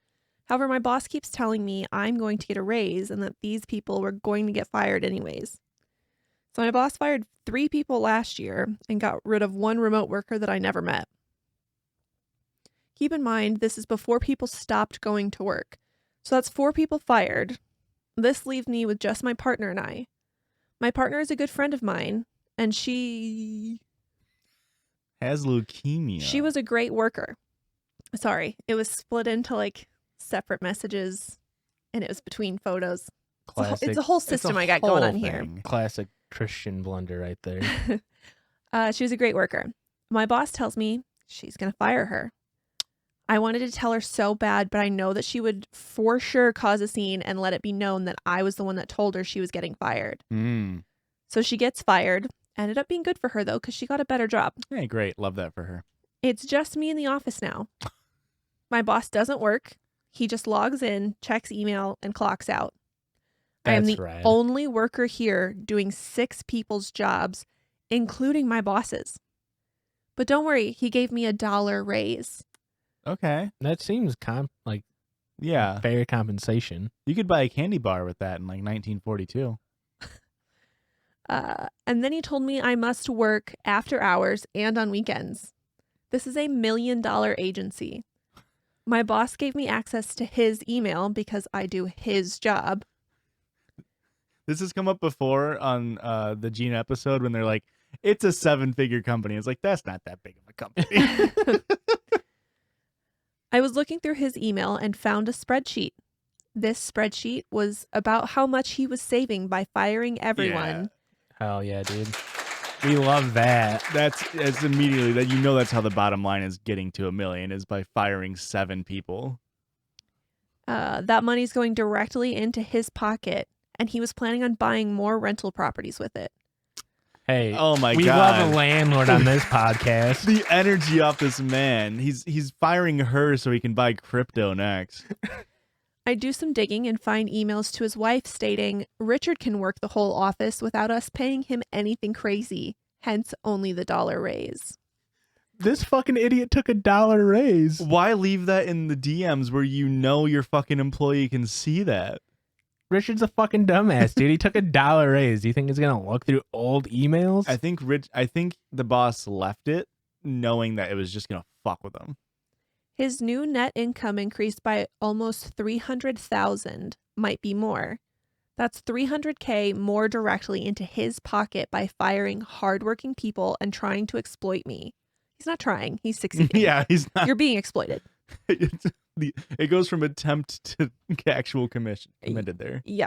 C: However, my boss keeps telling me I'm going to get a raise and that these people were going to get fired anyways. So my boss fired 3 people last year and got rid of 1 remote worker that I never met. Keep in mind, this is before people stopped going to work. So that's 4 people fired. This leaves me with just my partner and I. My partner is a good friend of mine, and she
A: Has leukemia.
C: She was a great worker. Sorry, it was split into like separate messages, and it was between photos. It's a whole system I got going on here.
B: Classic Christian blunder right there.
C: She was a great worker. My boss tells me she's going to fire her. I wanted to tell her so bad, but I know that she would for sure cause a scene and let it be known that I was the one that told her she was getting fired. So she gets fired. Ended up being good for her, though, because she got a better job.
A: Hey, great. Love that for her.
C: It's just me in the office now. My boss doesn't work. He just logs in, checks email, and clocks out. I am the only worker here doing 6 people's jobs, including my boss's. But don't worry, he gave me $1 raise.
A: Okay.
B: That seems
A: Yeah.
B: fair compensation.
A: You could buy a candy bar with that in like 1942.
C: And then he told me I must work after hours and on weekends. This is a $1 million agency. My boss gave me access to his email because I do his job.
A: This has come up before on the Gene episode when they're like, it's a 7-figure company. It's like, that's not that big of a company.
C: I was looking through his email and found a spreadsheet. This spreadsheet was about how much he was saving by firing everyone.
B: Hell yeah, dude. We love that.
A: That's immediately that that's how the bottom line is getting to $1 million is by firing 7 people.
C: That money's going directly into his pocket, and he was planning on buying more rental properties with it.
B: Hey,
A: oh my
B: we
A: God.
B: love a landlord on this podcast.
A: The energy off this man. He's firing her so he can buy crypto next.
C: I do some digging and find emails to his wife stating, Richard can work the whole office without us paying him anything crazy, hence only the $1 raise.
B: This fucking idiot took $1 raise.
A: Why leave that in the DMs where your fucking employee can see that?
B: Richard's a fucking dumbass, dude. He took $1 raise. Do you think he's gonna look through old emails?
A: I think the boss left it knowing that it was just gonna fuck with him.
C: His new net income increased by almost $300,000, might be more. That's $300K more directly into his pocket by firing hardworking people and trying to exploit me. He's not trying. He's succeeding.
A: Yeah, he's not.
C: You're being exploited.
A: It goes from attempt to actual committed there.
C: Yeah.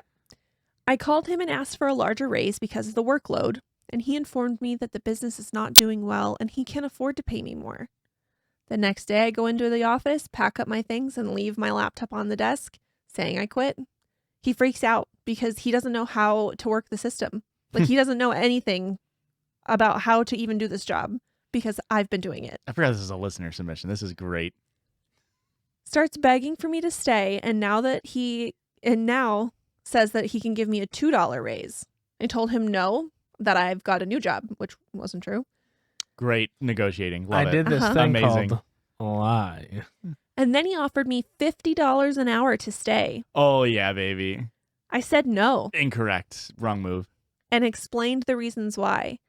C: I called him and asked for a larger raise because of the workload, and he informed me that the business is not doing well and he can't afford to pay me more. The next day I go into the office, pack up my things, and leave my laptop on the desk, saying I quit. He freaks out because he doesn't know how to work the system. Like, he doesn't know anything about how to even do this job because I've been doing it.
A: I forgot this is a listener submission. This is great.
C: Starts begging for me to stay, and now says that he can give me a $2 raise. I told him no, that I've got a new job, which wasn't true.
A: Great negotiating. Love
B: I
A: it.
B: did this thing
A: Amazing.
B: called lie.
C: And then he offered me $50 an hour to stay.
A: Oh yeah, baby.
C: I said no
A: Incorrect. Wrong move.
C: and explained the reasons why.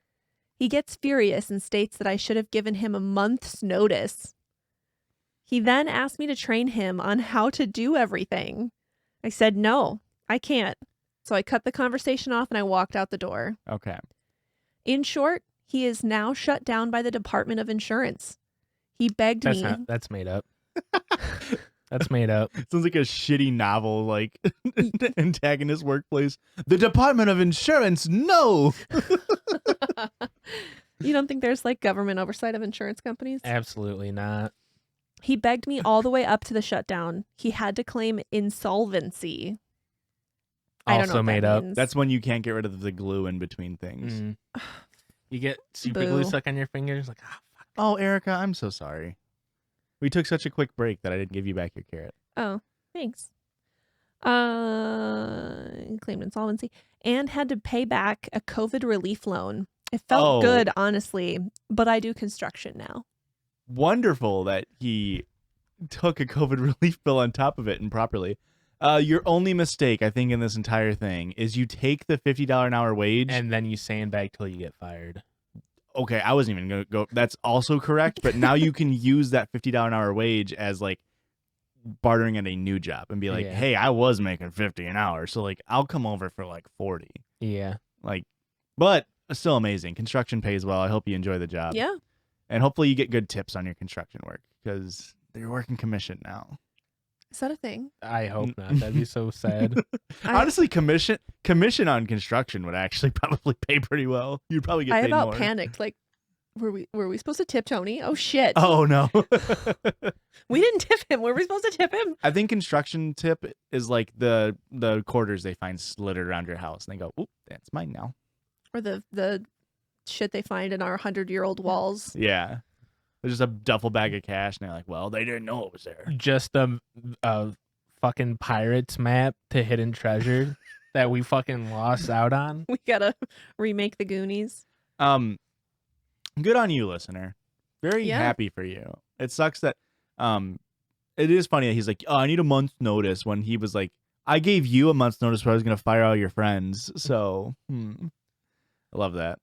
C: He gets furious and states that I should have given him a month's notice. He then asked me to train him on how to do everything. I said, no, I can't. So I cut the conversation off and I walked out the door.
A: Okay.
C: In short, he is now shut down by the Department of Insurance. He begged me.
B: That's made up. That's made up.
A: Sounds like a shitty novel, like antagonist workplace. The Department of Insurance, no.
C: You don't think there's like government oversight of insurance companies?
B: Absolutely not.
C: He begged me all the way up to the shutdown. He had to claim insolvency. I don't know
B: Also
C: what
B: made
C: that
B: up.
C: means.
A: That's when you can't get rid of the glue in between things.
B: Mm. You get super
C: Boo.
B: glue stuck on your fingers. Like, fuck.
A: Oh, Erica, I'm so sorry. We took such a quick break that I didn't give you back your carrot.
C: Oh, thanks. Claimed insolvency and had to pay back a COVID relief loan. It felt good, honestly, but I do construction now.
A: Wonderful that he took a COVID relief bill on top of it and properly. Your only mistake, I think, in this entire thing is you take the $50 an hour wage.
B: And then you sandbag till you get fired.
A: Okay, I wasn't even going to go. That's also correct. But now you can use that $50 an hour wage as like bartering at a new job and be like, hey, I was making $50 an hour. So like, I'll come over for like 40.
B: Yeah.
A: Like, but still amazing. Construction pays well. I hope you enjoy the job.
C: Yeah.
A: And hopefully you get good tips on your construction work because you're working commission now.
C: Is that a thing?
B: I hope not. That'd be so sad.
A: Honestly, commission on construction would actually probably pay pretty well. You'd probably get
C: I
A: paid
C: about
A: more.
C: panicked. Like, were we supposed to tip Tony? Oh shit.
A: Oh no.
C: We didn't tip him. Were we supposed to tip him?
A: I think construction tip is like the quarters they find littered around your house and they go, "Oop, that's mine now."
C: Or the shit they find in our 100-year-old walls.
A: Yeah. There's just a duffel bag of cash and they're like, "Well, they didn't know it was there."
B: Just a fucking pirates map to hidden treasure that we fucking lost out on.
C: We gotta remake the Goonies.
A: Good on you, listener. Very happy for you. It sucks that it is funny that he's like, "Oh, I need a month's notice," when he was like, "I gave you a month's notice where I was gonna fire all your friends." So I love that.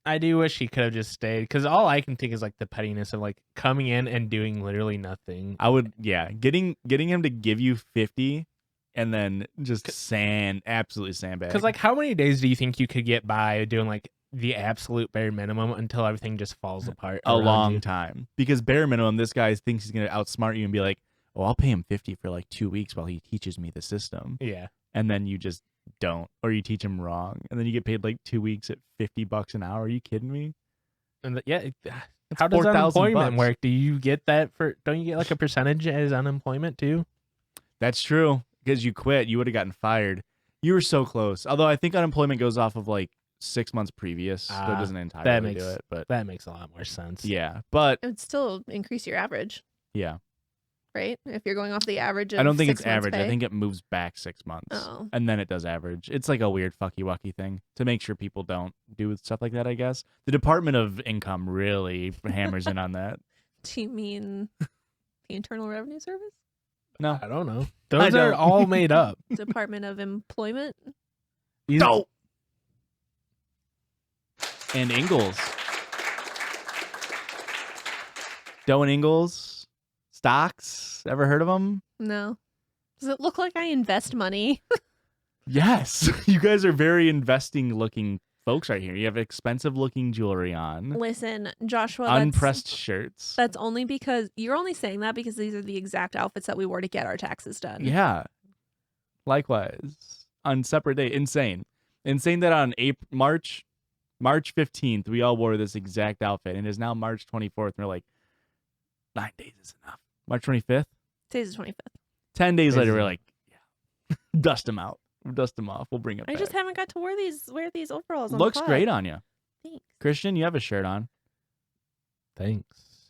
B: I do wish he could have just stayed, because all I can think is like the pettiness of like coming in and doing literally nothing.
A: I would, getting him to give you 50 and then just absolutely sandbag.
B: Because like, how many days do you think you could get by doing like the absolute bare minimum until everything just falls apart?
A: A
B: around
A: long
B: you?
A: time. Because bare minimum, this guy thinks he's going to outsmart you and be like, oh, I'll pay him 50 for like 2 weeks while he teaches me the system.
B: Yeah.
A: And then you just don't, or you teach him wrong. And then you get paid like 2 weeks at $50 an hour. Are you kidding me?
B: And how
A: It's
B: does
A: 4,000
B: unemployment
A: bucks.
B: work? Do you get that don't you get like a percentage as unemployment too?
A: That's true. Because you quit, you would have gotten fired. You were so close. Although I think unemployment goes off of like 6 months previous, so it doesn't entirely do it. But
B: that makes a lot more sense.
A: yeah, but
C: It would still increase your average,
A: yeah,
C: right? If you're going off the average of
A: I don't think
C: 6
A: it's
C: months
A: average.
C: pay.
A: I think it moves back 6 months,
C: Oh.
A: and then it does average. It's like a weird fucky wucky thing to make sure people don't do stuff like that. I guess the Department of Income really hammers in on that.
C: Do you mean the Internal Revenue Service?
A: No,
B: I don't know. Those are
A: don't.
B: all made up.
C: Department of Employment?
A: no. And Ingalls, Doe and Ingalls, stocks. Ever heard of them?
C: No. Does it look like I invest money?
A: Yes, you guys are very investing looking folks right here. You have expensive looking jewelry on,
C: Listen, Joshua,
A: unpressed shirts.
C: that's only because you're only saying that because these are the exact outfits that we wore to get our taxes done.
A: Yeah. Likewise, on separate day, insane that on March 15th we all wore this exact outfit, and it is now March 24th. And we're like, 9 days is enough. March 25th.
C: Today's the 25th.
A: 10 days later,
B: Crazy.
A: we're like, yeah, dust them out. Dust them off. We'll bring it
C: I
A: back.
C: just haven't got to wear these overalls. On
A: Looks
C: the pod.
A: great on you.
C: Thanks.
A: Christian, you have a shirt on.
B: Thanks.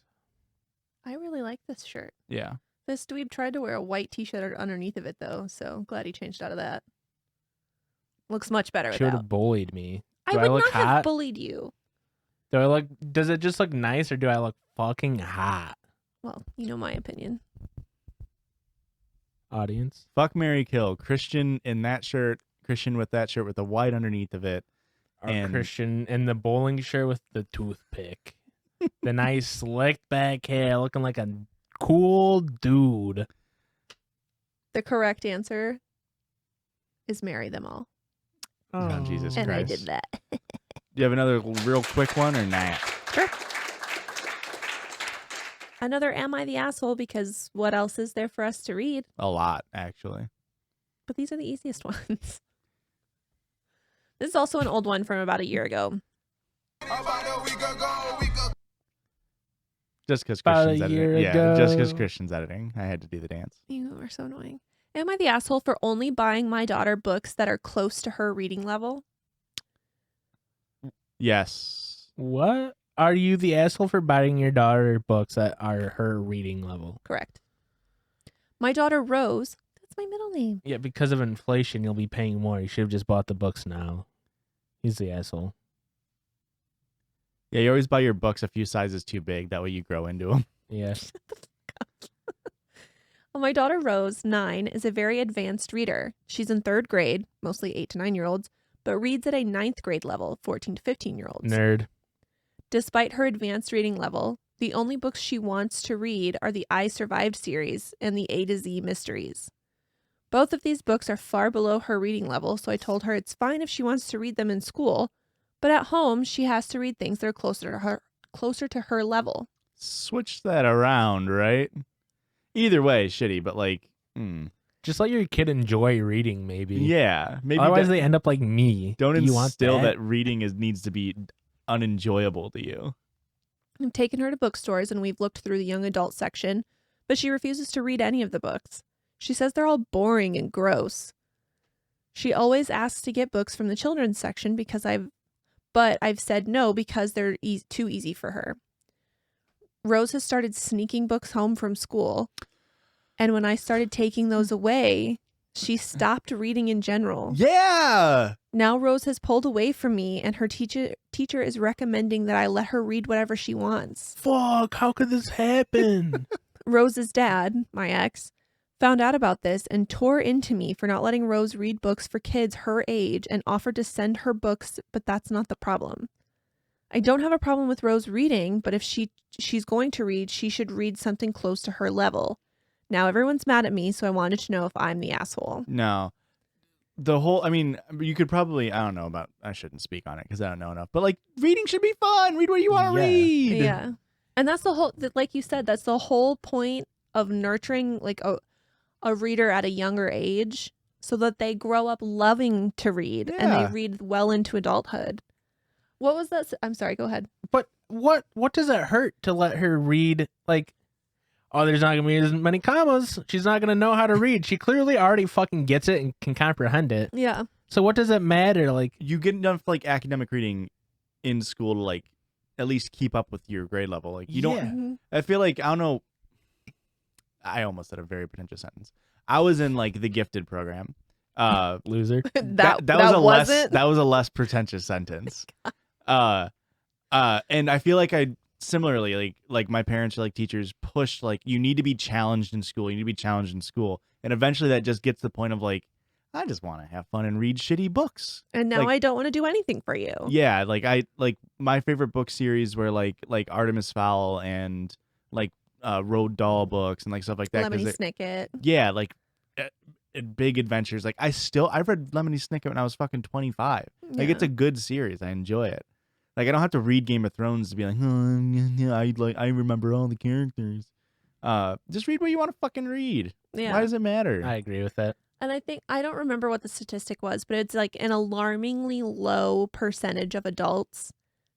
C: I really like this shirt.
A: Yeah.
C: This dweeb tried to wear a white t-shirt underneath of it though, so glad he changed out of that. Looks much better
B: She would
C: without.
B: have bullied me.
C: I
B: Do I
C: would
B: look
C: not have
B: hot?
C: bullied you.
B: Does it just look nice, or do I look fucking hot?
C: Well, you know my opinion.
B: Audience.
A: Fuck, marry, kill. Christian in that shirt. Christian with that shirt with the white underneath of it.
B: Or
A: And-
B: Christian in the bowling shirt with the toothpick. The nice slick back hair, looking like a cool dude.
C: The correct answer is marry them all.
A: Oh, Jesus
C: And I
A: Christ.
C: did that.
A: Do you have another real quick one or not?
C: Sure. Another Am I the Asshole? Because what else is there for us to read?
A: A lot, actually.
C: But these are the easiest ones. This is also an old one from about a year ago.
A: Just because
B: About
A: Christian's
B: a
A: editing.
B: year
A: Yeah, just because
B: ago.
A: Christian's editing. I had to do the dance.
C: You are so annoying. Am I the asshole for only buying my daughter books that are close to her reading level?
A: Yes.
B: What? Are you the asshole for buying your daughter books that are her reading level?
C: Correct. My daughter Rose, that's my middle name.
B: Yeah, because of inflation, you'll be paying more. You should have just bought the books now. He's the asshole.
A: Yeah, you always buy your books a few sizes too big. That way you grow into them.
B: Yes.
C: Well, my daughter Rose, 9, is a very advanced reader. She's in 3rd grade, mostly 8 to 9-year-olds, but reads at a 9th grade level, 14 to 15-year-olds.
B: Nerd.
C: Despite her advanced reading level, the only books she wants to read are the I Survived series and the A to Z mysteries. Both of these books are far below her reading level, so I told her it's fine if she wants to read them in school, but at home she has to read things that are closer to her level.
A: Switch that around, right? Either way, shitty, but like,
B: Just let your kid enjoy reading, maybe.
A: yeah. Maybe
B: Otherwise,
A: don't-
B: they end up like me.
A: don't
B: Do you want
A: instill
B: that?
A: that reading needs to be unenjoyable to you.
C: I've taken her to bookstores and we've looked through the young adult section, but she refuses to read any of the books. She says they're all boring and gross. She always asks to get books from the children's section but I've said no because they're too easy for her. Rose has started sneaking books home from school, and when I started taking those away, she stopped reading in general.
A: Yeah.
C: Now Rose has pulled away from me, and her teacher is recommending that I let her read whatever she wants.
B: Fuck, how could this happen?
C: Rose's dad, my ex, found out about this and tore into me for not letting Rose read books for kids her age and offered to send her books, but that's not the problem. I don't have a problem with Rose reading, but if she's going to read, she should read something close to her level. Now everyone's mad at me, so I wanted to know if I'm the asshole.
A: No. The whole, I mean, you could probably, I don't know about, I shouldn't speak on it because I don't know enough, but like reading should be fun. Read what you want to read.
C: Yeah. And that's the whole, like you said, that's the whole point of nurturing like a reader at a younger age so that they grow up loving to read and they read well into adulthood. What was that? I'm sorry, go ahead.
B: But what does it hurt to let her read? Like, oh, there's not going to be as many commas. She's not going to know how to read. She clearly already fucking gets it and can comprehend it.
C: Yeah.
B: So what does it matter? Like,
A: you get enough like academic reading in school to like at least keep up with your grade level. Like you don't, I feel like, I don't know. I almost said a very pretentious sentence. I was in like the gifted program.
B: Loser.
A: that was a less pretentious sentence. And I feel like I similarly like my parents or like teachers pushed like you need to be challenged in school. You need to be challenged in school, and eventually that just gets to the point of like I just want to have fun and read shitty books.
C: And now
A: like,
C: I don't want to do anything for you.
A: Yeah, like I like my favorite book series were like Artemis Fowl and like Roald Dahl books and like stuff like that.
C: Lemony Snicket.
A: Yeah, like big adventures. Like I read Lemony Snicket when I was fucking 25. Like it's a good series. I enjoy it. Like I don't have to read Game of Thrones to be like, oh, I remember all the characters. Just read what you want to fucking read.
C: Yeah.
A: Why does it matter?
B: I agree with that.
C: And I don't remember what the statistic was, but it's like an alarmingly low percentage of adults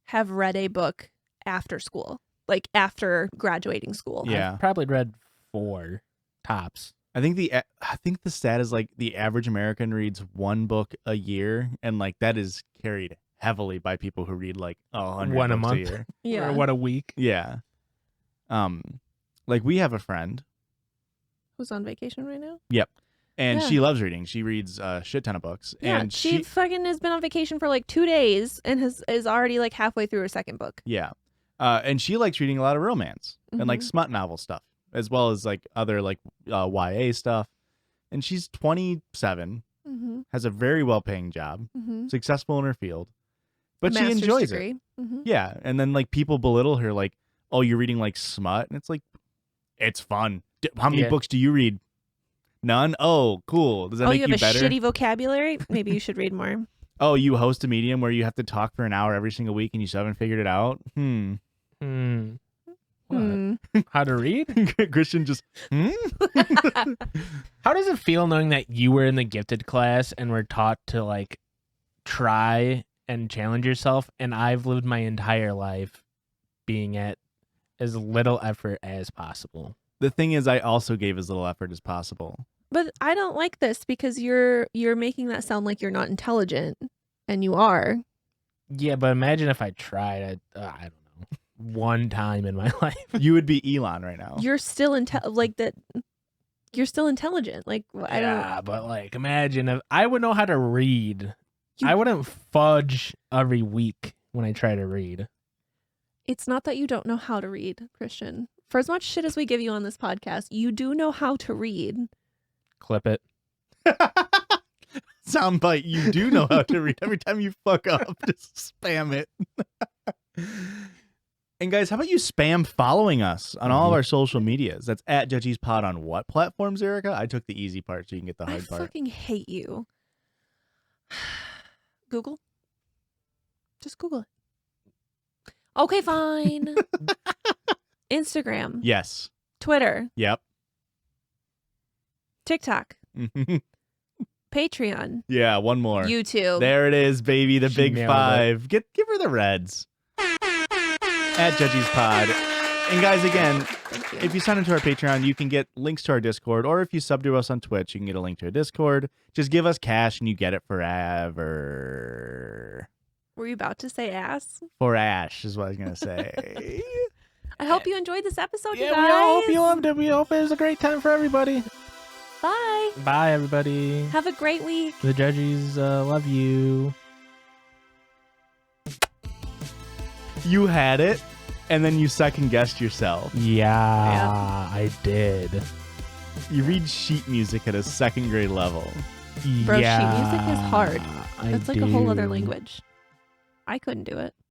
C: have read a book after school, like after graduating school.
A: Yeah.
B: I've probably read 4 tops.
A: I think the stat is like the average American reads 1 book a year, and like that is carried heavily by people who read like 100
B: one a
A: books
B: month.
A: year.
C: Yeah.
B: Or what a week.
A: Yeah. Like we have a friend
C: who's on vacation right now.
A: Yep. And
C: Yeah.
A: she loves reading. She reads a shit ton of books.
C: Yeah,
A: And
C: she fucking has been on vacation for like 2 days and is already like halfway through her second book.
A: Yeah. And she likes reading a lot of romance and like smut novel stuff, as well as like other like YA stuff. And she's 27, has a very well-paying job, successful in her field, but she enjoys it. Yeah. And then like people belittle her like, oh, you're reading like smut. And it's like, it's fun. How many books do you read? None? Oh, cool. Does that make you better?
C: Oh, you have a shitty vocabulary? Maybe you should read more.
A: Oh, you host a medium where you have to talk for an hour every single week and you still haven't figured it out?
B: What? How to read?
A: Christian just,
B: How does it feel knowing that you were in the gifted class and were taught to like try and challenge yourself, and I've lived my entire life being at as little effort as possible?
A: The thing is, I also gave as little effort as possible.
C: But I don't like this because you're making that sound like you're not intelligent, and you are.
B: Yeah, but imagine if I tried. I don't know, one time in my life.
A: You would be Elon right now.
C: You're still like that. You're still intelligent. Like I don't.
B: Yeah, but like imagine if I would know how to read. I wouldn't fudge every week when I try to read.
C: It's not that you don't know how to read, Christian. For as much shit as we give you on this podcast, you do know how to read.
B: Clip it.
A: Soundbite, you do know how to read. Every time you fuck up, just spam it. And guys, how about you spam following us on all of our social medias? That's at Judgies Pod on what platforms, Erica? I took the easy part so you can get the hard part.
C: I fucking hate you. Google? Just Google it. Okay, fine. Instagram.
A: Yes.
C: Twitter.
A: Yep.
C: TikTok. Patreon.
A: Yeah, one more.
C: YouTube.
A: There it is, baby. The
B: She
A: big
B: nailed
A: 5. Give her the reds. At Judgies Pod. And guys, again, if you sign into our Patreon, you can get links to our Discord, or if you sub to us on Twitch, you can get a link to a Discord. Just give us cash and you get it forever.
C: Were you about to say ass?
A: For Ash is what I was going to say.
C: I hope you enjoyed this episode, you
B: Yeah,
C: guys.
B: we all hope you loved it. We hope it was a great time for everybody.
C: Bye.
B: Bye, everybody.
C: Have a great week.
B: The Judgies love you.
A: You had it, and then you second-guessed yourself.
B: Yeah, I did.
A: You read sheet music at a 2nd grade level.
C: Bro, sheet music is hard.
B: I
C: That's like a whole other
B: do.
C: language. I couldn't do it.